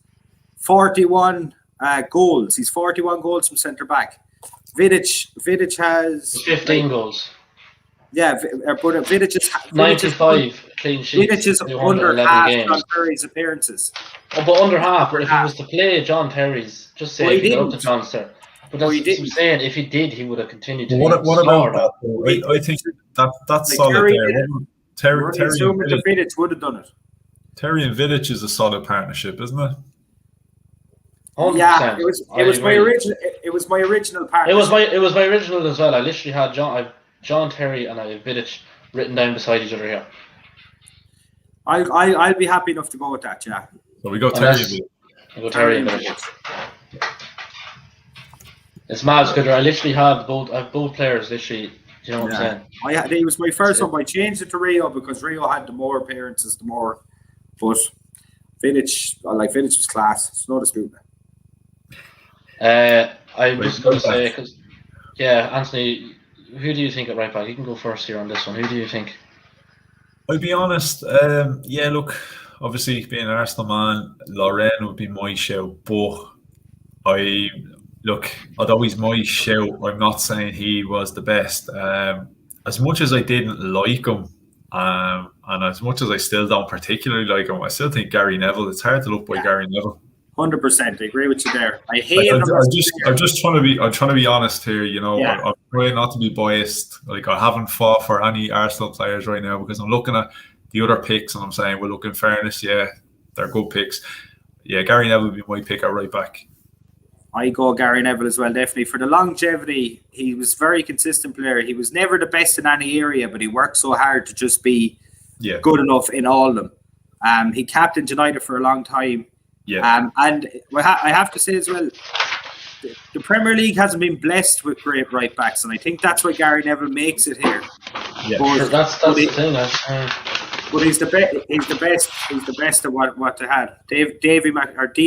41 goals. He's 41 goals from centre back. Vidic has 15 goals. Yeah, but Vidic is 95 clean sheets. Vidic is under half John Terry's appearances. Oh, but under half. But if he was to play John Terry's, just say if he got up to John Terry. But that's what I'm saying. If he did, he would have continued to. What about that? I think that's solid there. Terry and Vidic would have done it. Terry and Vidic is a solid partnership, isn't it? 100%. Yeah, it was my original. It was my original partnership. It was my original as well. I literally had John Terry and I have Vidic written down beside each other here. I'll be happy enough to go with that. Yeah. So we go Terry. We go Terry and Vidic. It's mad because I literally have both players literally. Do you know what I'm saying? It was my first one. I changed it to Rio because Rio had the more appearances, but Vidic, Vidic was class. It's no dispute. I'm just going to say because Anthony, who do you think at right back? You can go first here on this one. Who do you think? I'll be honest. Look, obviously being an Arsenal man, Lorraine would be my shout, but although he's my shout, I'm not saying he was the best. As much as I didn't like him, and as much as I still don't particularly like him, I still think Gary Neville. It's hard to look by Gary Neville. 100%, I agree with you there. I hate him. I'm just trying to be honest here. You know, I'm trying not to be biased. Like I haven't fought for any Arsenal players right now because I'm looking at the other picks and I'm saying, well, look, in fairness, they're good picks. Yeah, Gary Neville would be my pick at right back. I go Gary Neville as well, definitely. For the longevity, he was a very consistent player. He was never the best in any area, but he worked so hard to just be good enough in all of them. He captained United for a long time. Yeah. And I have to say as well, the Premier League hasn't been blessed with great right backs, and I think that's why Gary Neville makes it here. Yeah, but that's the thing. But he's the best. He's the best at what they had. D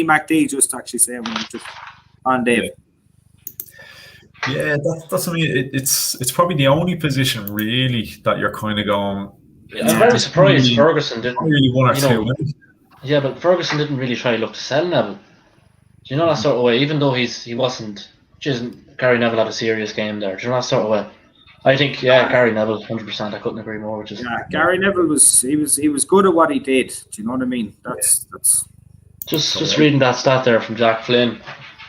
MacD just actually saying just on Dave. Yeah, that's I mean, it's probably the only position really that you're kind of going. I'm very surprised Ferguson didn't. Really one or two. Yeah, but Ferguson didn't really try to look to sell Neville. Do you know that sort of way? Even though he wasn't, Gary Neville had a serious game there. Do you know that sort of way? I think Gary Neville, 100%. I couldn't agree more. Gary Neville was good at what he did. Do you know what I mean? That's just reading that stat there from Jack Flynn.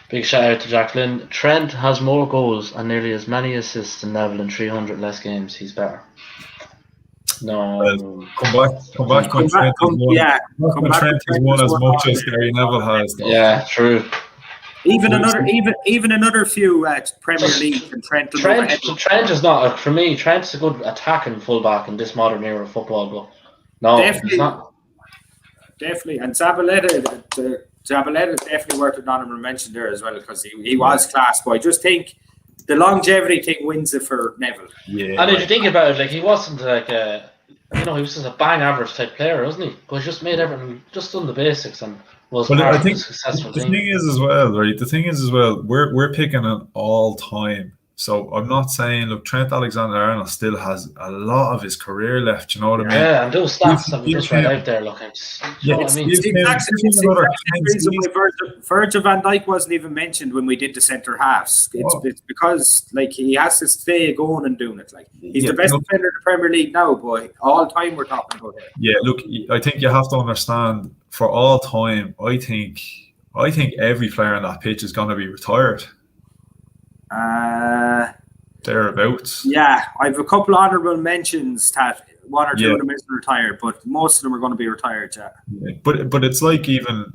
Big shout out to Jack Flynn. Trent has more goals and nearly as many assists than Neville in 300 less games. He's better. No. Come back when Trent has won as much as Gary Neville has. Though. Yeah, true. Even another few Premier League and Trent is not for me. Trent's a good attacking fullback in this modern era of football, but no, definitely, it's not. Definitely, and Zabaleta definitely worth an honourable mention there as well because he was class. But I just think the longevity thing wins it for Neville. Yeah, and if you think about it, like he wasn't like he was just a bang average type player, wasn't he? But he just made everything, just done the basics and was I think the thing is as well, we're picking an all time. So I'm not saying, look, Trent Alexander-Arnold still has a lot of his career left. You know what I mean? Yeah, and those stats have just right out there. Look, Virgil van Dijk wasn't even mentioned when we did the centre halves. It's because like he has to stay going and doing it. Like he's the best defender in the Premier League now, boy. All time we're talking about it. Yeah, look, I think you have to understand for all time. I think every player on that pitch is going to be retired. Thereabouts. Yeah, I have a couple of honourable mentions that one or two of them isn't retired, but most of them are going to be retired. Yeah. But it's like even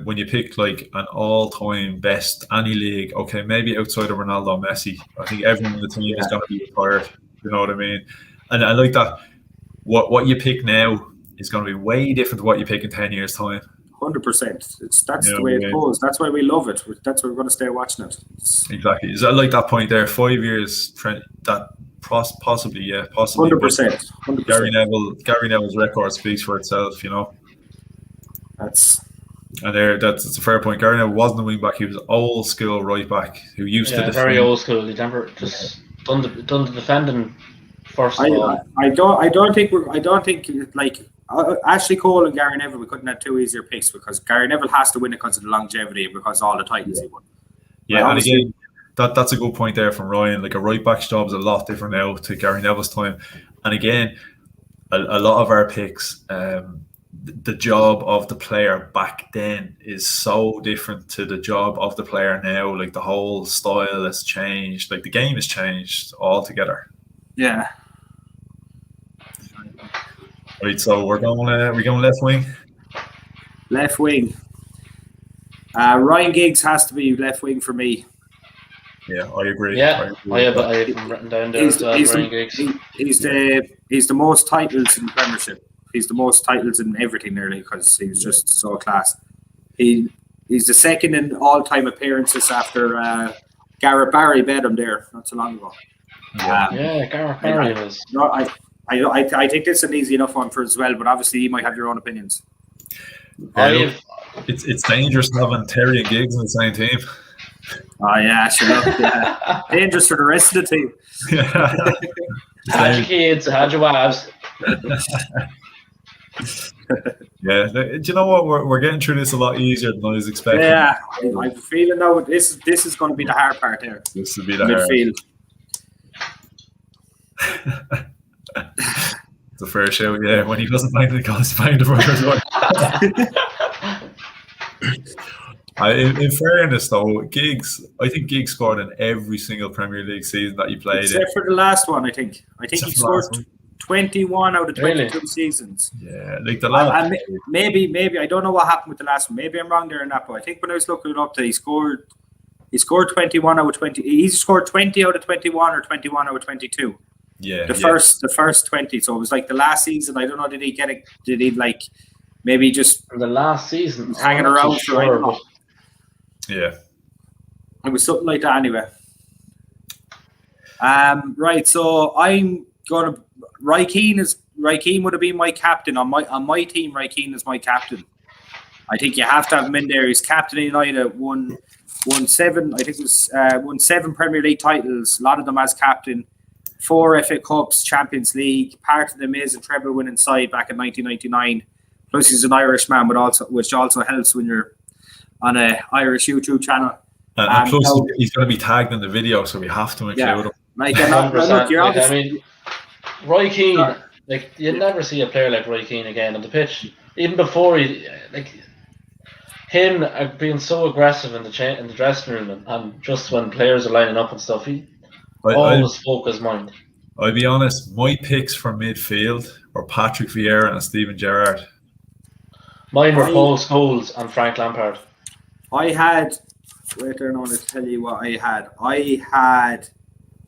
when you pick like an all-time best any league, okay, maybe outside of Ronaldo, Messi, I think everyone in the team is going to be retired. You know what I mean? And I like that. What you pick now is going to be way different to what you pick in 10 years' time. 100%. That's the way it goes. That's why we love it. That's why we're going to stay watching it. Exactly. Is that like that point there? 5 years, that possibly. 100%. Gary Neville's record speaks for itself. You know. That's a fair point. Gary Neville wasn't a wing back. He was old school right back who used to defend. Very old school. He never just done the defending first. I don't think like Ashley Cole and Gary Neville, we couldn't have two easier picks because Gary Neville has to win it because of the longevity and because of all the titles he won. Yeah, and again, that's a good point there from Ryan. Like a right back's job is a lot different now to Gary Neville's time. And again, a lot of our picks, the job of the player back then is so different to the job of the player now. Like the whole style has changed. Like the game has changed altogether. Yeah. Right, so we're going left wing. Left wing. Ryan Giggs has to be left wing for me. Yeah, I agree. Yeah, I have him written down there as well. Ryan Giggs. He's the most titles in the Premiership. He's the most titles in everything nearly because he was just so class. He's the second in all-time appearances after Gareth Barry bet him there not so long ago. Yeah, Gareth Barry was. No, I think this is an easy enough one for as well, but obviously you might have your own opinions. It's dangerous having Terry and Giggs in the same team. Oh yeah, sure. Yeah. Dangerous for the rest of the team. Had your kids, had your wives. Yeah, do you know what? We're getting through this a lot easier than I was expecting. Yeah, I'm feeling now this is going to be the hard part here. This will be the midfield. It's a fair show, yeah. When he doesn't find the goals, find the brothers. In fairness, though, I think Giggs scored in every single Premier League season that he played except for the last one, I think. He scored 21 out of 22 seasons. Yeah, like the last. Maybe I don't know what happened with the last one. Maybe I'm wrong there in that, but I think when I was looking it up, that he scored 21 out of 20. He scored 20 out of 21 or 21 out of 22. Yeah, the first 20. So it was like the last season. I don't know. Did he get it? Did he like maybe just the last season hanging around for? I don't know. Yeah, it was something like that anyway. Right. So I'm gonna. Roy Keane would have been my captain on my team. Roy Keane is my captain. I think you have to have him in there. He's captain of United. Won 7. I think it was won 7 Premier League titles. A lot of them as captain. 4 FA Cups, Champions League. Part of the amazing treble winning side back in 1999. Plus he's an Irishman, which also helps when you're on an Irish YouTube channel. And plus he's going to be tagged in the video, so we have to include him. Like, I mean, Roy Keane, like you'd never see a player like Roy Keane again on the pitch. Even before him being so aggressive in the dressing room and just when players are lining up and stuff, he always spoke his mind. I'll be honest, my picks for midfield were Patrick Vieira and Steven Gerrard. Mine were Paul Scholes and Frank Lampard. I had. Wait there now to tell you what I had.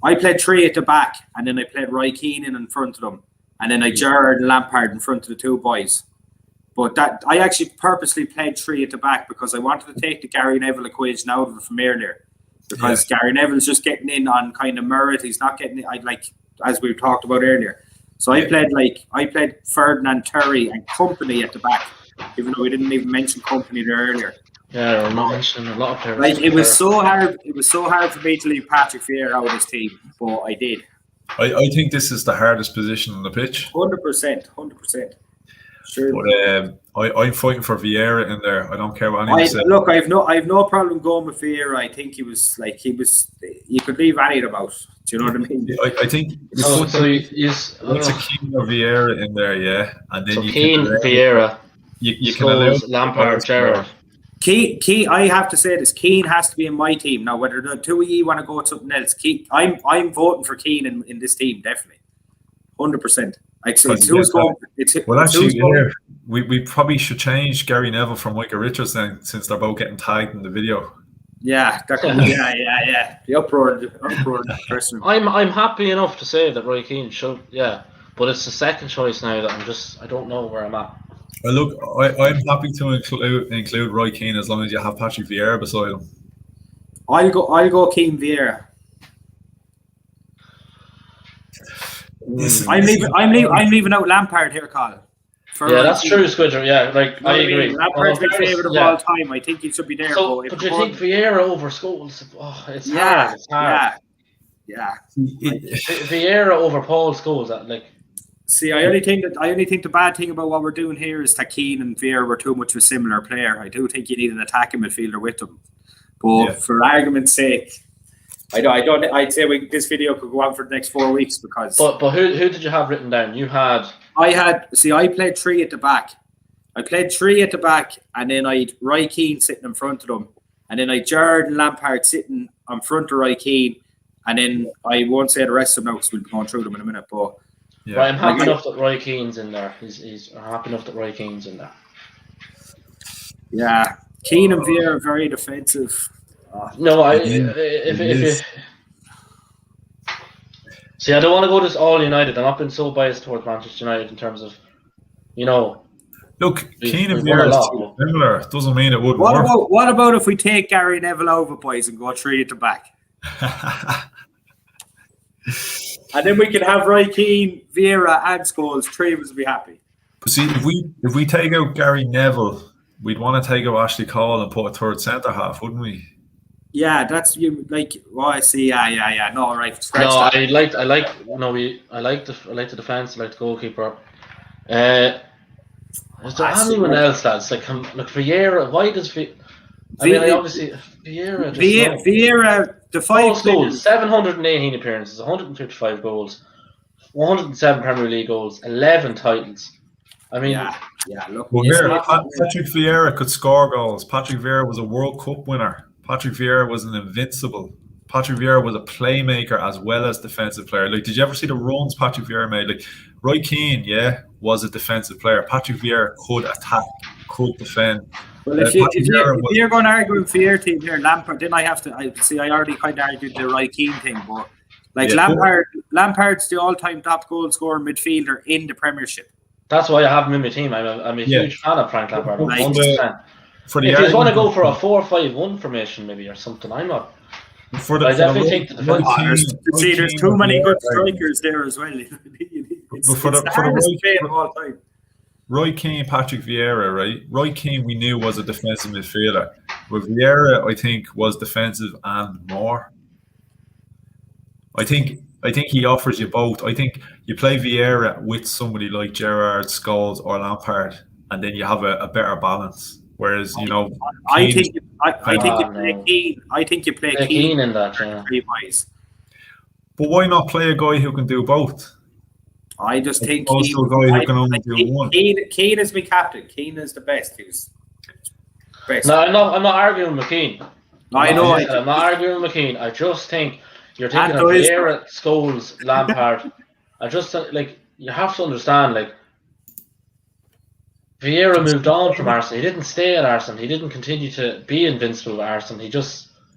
I played 3 at the back, and then I played Roy Keane in front of them, and then I Gerrard and Lampard in front of the 2 boys. But that I actually purposely played 3 at the back because I wanted to take the Gary Neville equation out of it from earlier. Because Gary Neville's just getting in on kind of merit. He's not getting it, as we talked about earlier. So I played Ferdinand, Terry, and Company at the back, even though we didn't even mention Company there earlier. Yeah, we're not mentioning a lot of players. It was so hard. It was so hard for me to leave Patrick Vieira out of this team, but I did. I think this is the hardest position on the pitch. 100%. Sure. But I'm fighting for Vieira in there. I don't care what anyone says. Look, I've no problem going with Vieira. I think he was. You could leave any of them out. Do you know what I mean? I think. What's a Keane or Vieira in there? Yeah, and then Keane, Vieira. You can allow Lampard, Gerrard. Keane, I have to say this. Keane has to be in my team now. Whether the 2 of you want to go with something else, I'm voting for Keane in this team definitely, 100%. We probably should change Gary Neville from Michael Richards then, since they're both getting tagged in the video. Yeah, the uproar. I'm happy enough to say that Roy Keane should, but it's the second choice now that I don't know where I'm at. Well, look, I'm happy to include Roy Keane as long as you have Patrick Vieira beside him. I'll go Keane Vieira. I'm leaving out Lampard here, Colin. That's true, Squidger. Yeah, I agree. Lampard's my favourite of all time. I think he should be there. So, but you think Vieira over Scholes? Oh, it's hard. It's hard. Yeah. Vieira over Paul Scholes, See, I only think the bad thing about what we're doing here is that Keane and Vieira were too much of a similar player. I do think you need an attacking midfielder with them. But for argument's sake, I'd say this video could go on for the next 4 weeks because. But who did you have written down? You had. I played 3 at the back. I played 3 at the back, and then I'd Roy Keane sitting in front of them, and then I'd Gerrard and Lampard sitting in front of Roy Keane, and then I won't say the rest of them now because we'll be going through them in a minute. But I'm happy enough that Roy Keane's in there. I'm happy enough that Roy Keane's in there. Yeah, Keane and Vieira are very defensive. No, if see, I don't want to go this all United. I'm not been so biased towards Manchester United in terms of, Look, Keane and Vieira is similar. Doesn't mean it wouldn't work. What about if we take Gary Neville over, boys, and go 3 at the back? And then we can have Roy Keane, Vieira, and Scholes. 3 of us will be happy. But see, if we take out Gary Neville, we'd want to take out Ashley Cole and put a third centre half, wouldn't we? Yeah, that's you like. Oh, I see. Yeah. No, right. No, I like the defence. I like the goalkeeper. Is there anyone else, lads? Like Vieira. Why does obviously Vieira. Vieira. The 5 goals, 718 appearances, 155 goals, 107 Premier League goals, 11 titles. I mean, look. Well, Patrick Vieira could score goals. Patrick Vieira was a World Cup winner. Patrick Vieira was an invincible. Patrick Vieira was a playmaker as well as defensive player. Like, did you ever see the runs Patrick Vieira made? Like, Roy Keane, was a defensive player. Patrick Vieira could attack, could defend. Well, if you're going to argue with Vieira team here, Lampard, then I have to. I already kind of argued the Roy Keane thing, but Lampard's the all-time top goal scorer midfielder in the Premiership. That's why I have him in my team. I'm a huge fan of Frank Lampard. 100%. If you want to go for a 4-5-11 formation, maybe or something, I'm not. I definitely think the defense. There's too many good strikers there as well. Roy Keane, Patrick Vieira, right? Roy Keane, we knew was a defensive midfielder. But Vieira, I think, was defensive and more. I think he offers you both. I think you play Vieira with somebody like Gerrard, Scholes, or Lampard, and then you have a better balance. Whereas, I think you play Keane in that. Yeah. But why not play a guy who can do both? I just think Keane is my captain. Keane is the best. He's best. No, I'm not arguing with Keane. I know. I'm not arguing with Keane. I just think you're thinking of Vieira, Scholes, Lampard. I just you have to understand, Vieira moved on from Arsenal. He didn't stay at Arsenal. He didn't continue to be invincible with Arsenal.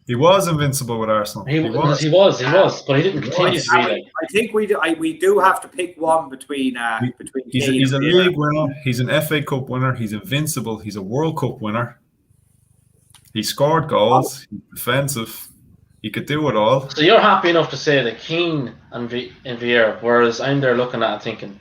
He was invincible with Arsenal. He was, but he didn't continue to be. I think we do have to pick one between. He's a league winner. He's an FA Cup winner. He's invincible. He's a World Cup winner. He scored goals. He's defensive. He could do it all. So you're happy enough to say that Keane and Vieira, whereas I'm there looking at it thinking,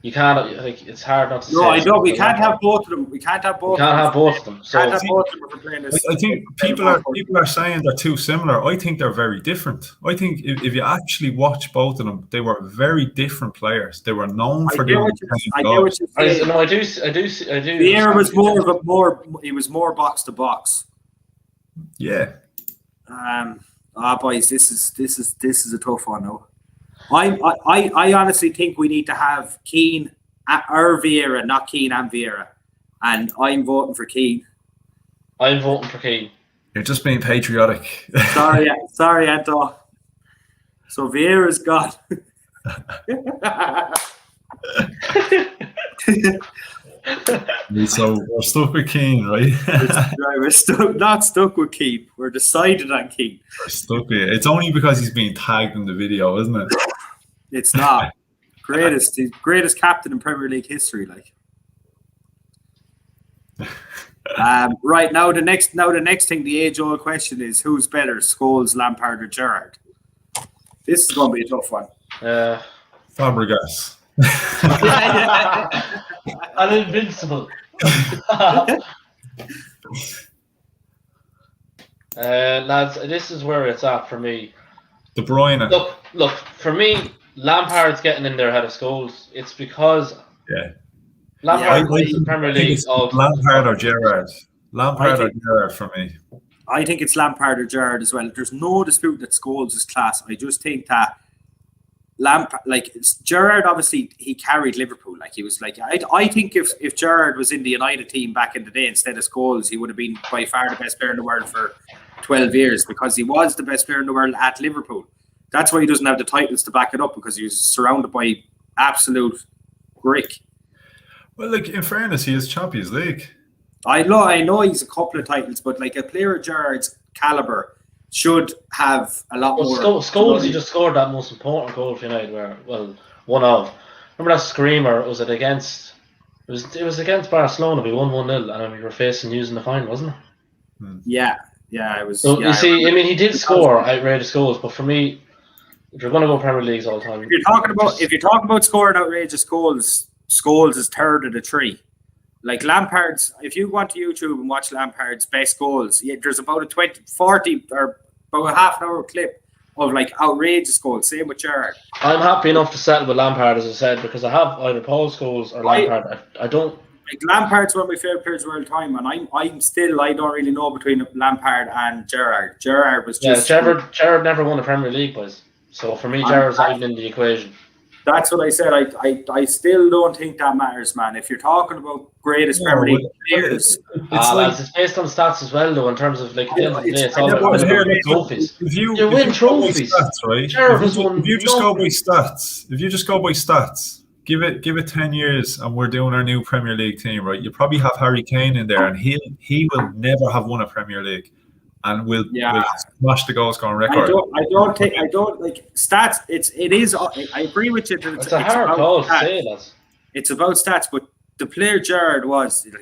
you can't. It's hard not to say. No, I know we can't have both of them. We can't have both. of them. So can't have both of them if we're playing this. I think people are saying they're too similar. I think they're very different. I think if you actually watch both of them, they were very different players. They were known for doing. I get what you're saying. No, I do. Vieira was He was more box to box. Yeah. Boys, this is a tough one though. I honestly think we need to have Keane or Vieira, not Keane and Vieira. And I'm voting for Keane. I'm voting for Keane. You're just being patriotic. Sorry, Anto. So Vieira's gone. So we're stuck with Keane, right? We're not stuck with Keane. We're decided on Keane. We're stuck with it. It's only because he's being tagged in the video, isn't it? It's not. Greatest captain in Premier League history, Right now, the next thing, the age-old question is: who's better, Scholes, Lampard, or Gerrard? This is going to be a tough one. Fabregas. An invincible. Lads, this is where it's at for me. De Bruyne. Look. For me, Lampard's getting in there ahead of Scholes. It's because I Lampard wins the Premier League. it's Lampard or Gerrard. Lampard or Gerrard for me. I think it's Lampard or Gerrard as well. There's no dispute that Scholes is class. I just think that Lampard, like Gerrard, obviously he carried Liverpool. Like he was like, I think if Gerrard was in the United team back in the day instead of Scholes, he would have been by far the best player in the world for 12 years because he was the best player in the world at Liverpool. That's why he doesn't have the titles to back it up because he was surrounded by absolute brick. Well, like in fairness, he is Champions League. I know he's a couple of titles, but like a player of Gerrard's caliber should have a lot more. Scholes, he just scored that most important goal for United, one of. Remember that screamer? Was it against? It was against Barcelona. We won 1-0, and we were facing using the final, wasn't it? Yeah, it was. So you see, I mean, he did score outrageous goals, but for me, if you're going to go Premier Leagues all the time, if you're talking about scoring outrageous goals, Scholes is third of the three. Like Lampard's, if you go onto YouTube and watch Lampard's best goals, there's about a 40 or about a half an hour clip of like outrageous goals. Same with Gerrard. I'm happy enough to settle with Lampard, as I said, because I have either Paul Scholes or Lampard. I don't. Like Lampard's one of my favourite players of all time, and I don't really know between Lampard and Gerrard. Gerrard was just Gerrard never won a Premier League, boys. So for me, Gerrard's not even in the equation. That's what I said. I still don't think that matters, man. If you're talking about greatest Premier League players, it's based on stats as well, though. In terms of like, it's all about trophies. If you win trophies, stats, right? If you just go by stats, give it 10 years, and we're doing our new Premier League team, right? You probably have Harry Kane in there, and he will never have won a Premier League. And we'll smash the goal scoring record. I don't like stats. It is. I agree with you. It's a hard call to say that. It's about stats, but the player Gerrard was the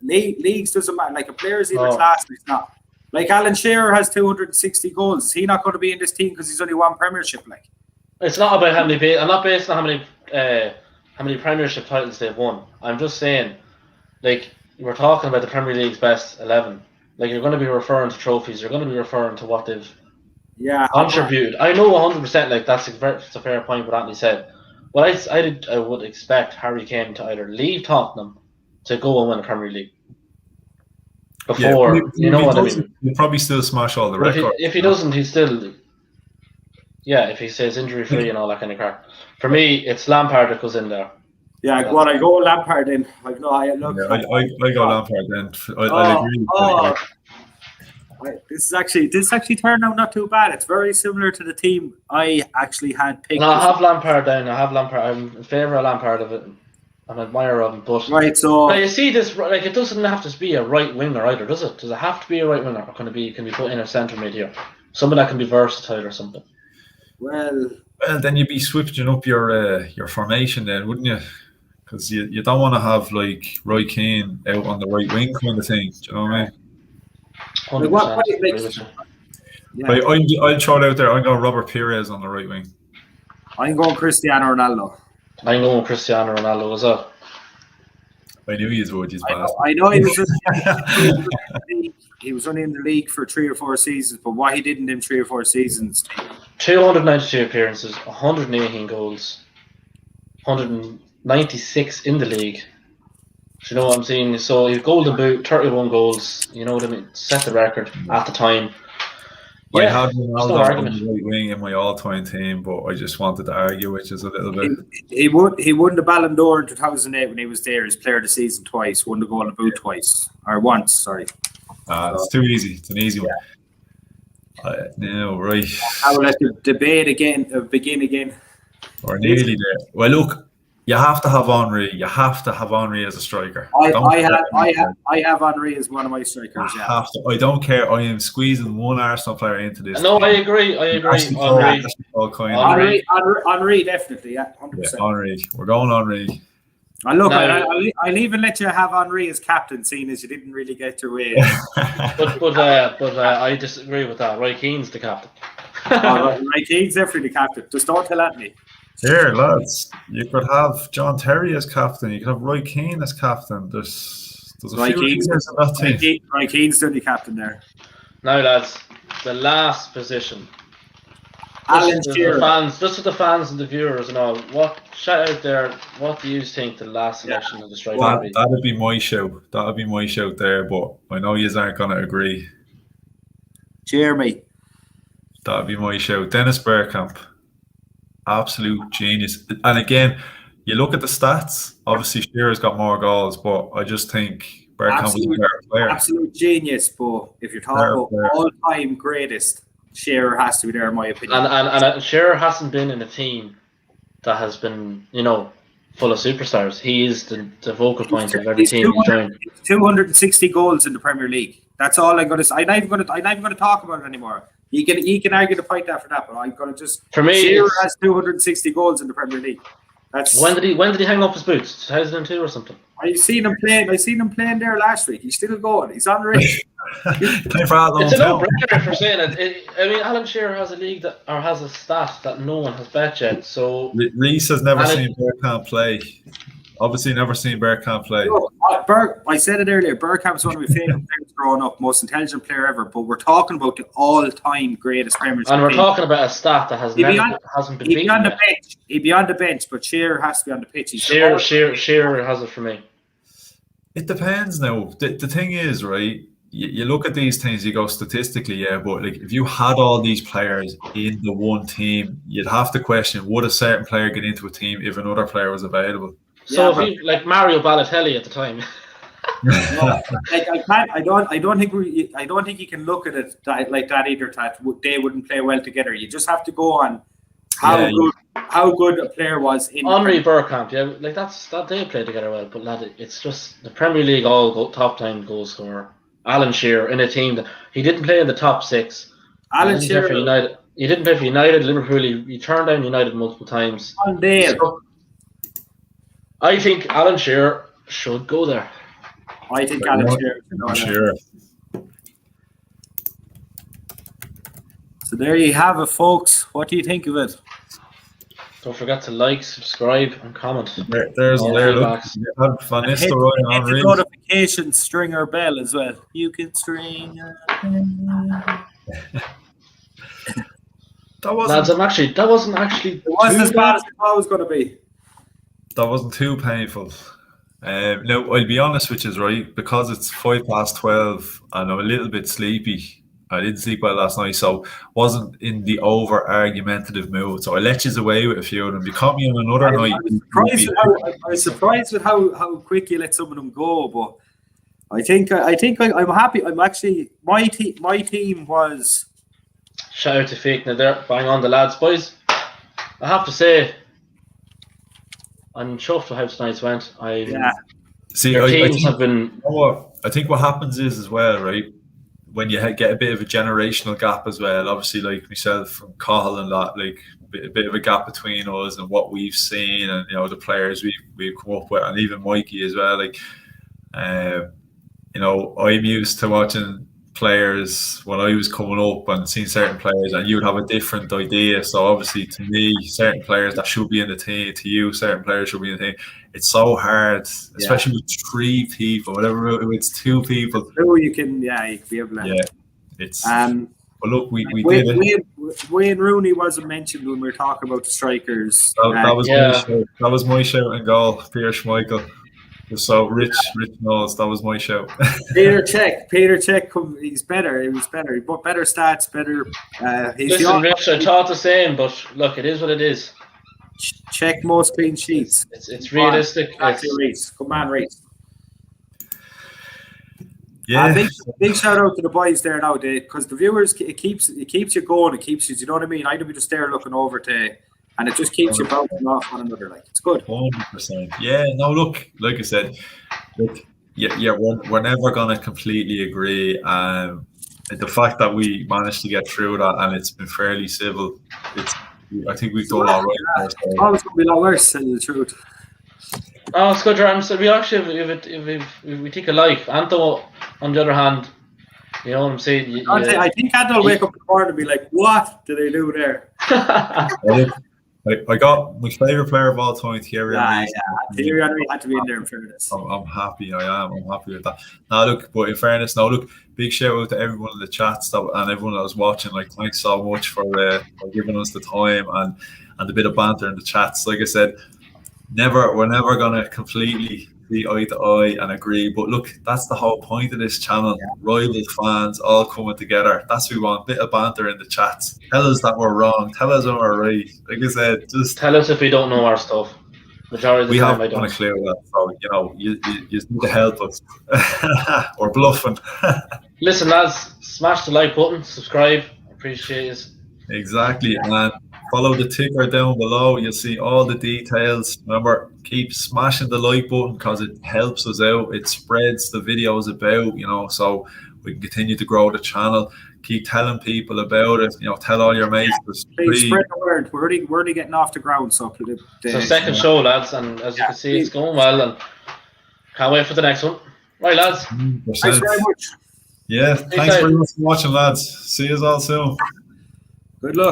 leagues doesn't matter. Like a player's either class or he's not. Like Alan Shearer has 260 goals. Is he not going to be in this team because he's only won Premiership? Like it's not about how many. I'm not based on how many Premiership titles they've won. I'm just saying, like we're talking about the Premier League's best 11. Like you're going to be referring to trophies, you're going to be referring to what they've contributed. I know 100%. Like that's a fair point what Anthony said. But I would expect Harry Kane to either leave Tottenham to go and win a Premier League before. You know what I mean? He'll probably still smash all the records. If he doesn't, he's still. Yeah, if he stays injury free and all that kind of crap. For me, it's Lampard that goes in there. Yeah, I go Lampard in. I go Lampard in. I agree. This actually turned out not too bad. It's very similar to the team I actually had picked. No, I have Lampard down. I'm in favour of Lampard of it. I'm an admirer of him, but so you see this, like it doesn't have to be a right winger either, does it? Does it have to be a right winger, or can be put in a centre mid here? Someone that can be versatile or something. Well, then you'd be switching up your formation then, wouldn't you? Because you don't want to have like Roy Keane out on the right wing kind of thing. Do you know what I mean? 100%. I'll throw it out there. I'm going Robert Pires on the right wing. I'm going Cristiano Ronaldo. I'm going Cristiano Ronaldo as well. I knew he would. He's bad. I know he was only in the league for 3 or 4 seasons, but what he did in them 3 or 4 seasons. 292 appearances, 118 goals, 196 in the league. Do you know what I'm saying? So he's golden boot, 31 goals. You know what I mean? Set the record at the time. I had Ronaldo on the right wing in my all-time team, but I just wanted to argue, which is a little bit. He won the Ballon d'Or in 2008 when he was there. He's player of the season twice, won the golden boot twice or once. Sorry. It's too easy. It's an easy one. No, right. I will let the debate begin again. Or nearly there. Well, look. You have to have Henry. You have to have Henry as a striker. I have Henry as one of my strikers. Yeah. I don't care. I am squeezing one Arsenal player into this. No, I agree. Henry, definitely. Yeah, 100%. Henry. We're going Henry. And look, I'll even let you have Henry as captain, seeing as you didn't really get your way. but I disagree with that. Roy Keane's the captain. Roy Keane's definitely the captain. Just don't tell Anthony. Here, lads, you could have John Terry as captain. You could have Roy Keane as captain. There's a few leaders in that team. Roy Keane's still the captain there. Now, lads, the last position. Alan the Shearer. fans, just for the fans and the viewers and all, shout out there, what do you think the last selection of the striker would be? That'd be my shout. That'd be my shout there, but I know you aren't going to agree. Jeremy. That'd be my shout. Dennis Bergkamp. Absolute genius. And again, you look at the stats, obviously Shearer's got more goals, but I just think Bergkamp was a better player. Absolute genius, but if you're talking about all-time greatest, Shearer has to be there, in my opinion. And Shearer hasn't been in a team that has been, full of superstars. He is the vocal point of every team he's joined. 260 goals in the Premier League. That's all I'm going to say. I'm not even going to talk about it anymore. You can argue the point after that, but I'm going to just. For me, Shearer has 260 goals in the Premier League. That's when did he hang up his boots? 2002 or something. I seen him playing there last week. He's still going. He's on the race. It's a no-brainer for saying it. I mean, Alan Shearer has a stat that no one has bet yet. So Reese has never seen Bergkamp play. Obviously, never seen Bergkamp play. I said it earlier. Bergkamp's one of my favorite players growing up, most intelligent player ever. But we're talking about the all-time greatest Premiership. And we're talking about a stat that hasn't been beaten. He'd be on the bench, but Shearer has to be on the pitch. Shearer has it for me. It depends now. The thing is, right? You look at these things, you go statistically, yeah, but like if you had all these players in the one team, you'd have to question, would a certain player get into a team if another player was available? So like Mario Balotelli at the time. No, I don't think you can look at it like that either. That they wouldn't play well together. You just have to go on how good a player was in Henri Bergkamp. Yeah, like that they played together well. But lad, it's just the Premier League top time goal scorer. Alan Shearer in a team that he didn't play in the top six. Alan Shearer. United. He didn't play for United, Liverpool. He turned down United multiple times. So, I think Alan Shearer should go there. I think Alan Shearer should go there. So there you have it, folks. What do you think of it? Don't forget to like, subscribe, and comment. There's there. Look, hit the notification stringer bell as well. You can string. That wasn't actually. It wasn't as bad as I thought it was going to be. That wasn't too painful. Now, I'll be honest with you, right? Because it's 12:05 and I'm a little bit sleepy. I didn't sleep well last night, so wasn't in the over argumentative mood. So I let you away with a few of them. You caught me on another night. I was surprised with how quick you let some of them go, but I think I'm happy. I'm actually my team was. Shout out to Fake now there, bang on the lads, boys. I have to say, I'm chuffed with how tonight's went. Teams have been. You know what? I think what happens is as well, right? When you get a bit of a generational gap as well, obviously, like myself and Cahill and that, like a bit of a gap between us and what we've seen, and the players we've come up with, and even Mikey as well. Like, I'm used to watching players when I was coming up and seeing certain players, and you'd have a different idea. So obviously, to me, certain players that should be in the team, to you, certain players should be in the team. It's so hard, especially with three people. Whatever it's two people. So you can be able to. Yeah, it's. But look, we did it. Wayne Rooney wasn't mentioned when we were talking about the strikers. That was my shout. That was my shout and goal. Peter Schmeichel. So Rich Knowles, that was my shout. Peter Cech, he's better. He was better. But better stats, better. Listen, Rich, I thought the same, but look, it is what it is. Check most clean sheets. It's realistic. Come on, Reece. Yeah. Big shout out to the boys there now, Dave, because the viewers, it keeps you going. It keeps you. Do you know what I mean? I don't be just there looking over to. And it just keeps you bouncing off one another. Like, it's good. 100%. Yeah, no, look, like I said, we're never going to completely agree. The fact that we managed to get through that and it's been fairly civil, I think we've done all right. It's always going to be a lot worse, tell you the truth. Oh, it's good, Ram. So we actually, if we take a life. Anto, on the other hand, you know what I'm saying? I think Anto will wake up in the morning and be like, what did they do there? I got my favourite player of all time, Thierry Henry. Thierry Henry had to be in there in fairness. I'm happy. I'm happy with that. Now look, but in fairness, big shout out to everyone in the chats and everyone that was watching. Like, thanks so much for giving us the time and a bit of banter in the chats. Like I said, we're never gonna completely be eye to eye and agree. But look, that's the whole point of this channel. Yeah. Rival fans all coming together. That's what we want. A bit of banter in the chats. Tell us that we're wrong. Tell us when we're right. Like I said, just tell us if we don't know our stuff. Majority of the time, haven't a clue that. So you need to help us. We're bluffing. Listen, lads, smash the like button, subscribe. Appreciate it. Exactly, and follow the ticker down below. You'll see all the details. Remember, keep smashing the like button because it helps us out. It spreads the videos about, so we can continue to grow the channel. Keep telling people about it. Tell all your mates. Please spread the word. We're already getting off the ground. So second show, lads, and as you can see, it's going well, and can't wait for the next one. Right, lads. 100%. Thanks very much. Yeah, thanks very much for watching, lads. See you all soon. Good luck.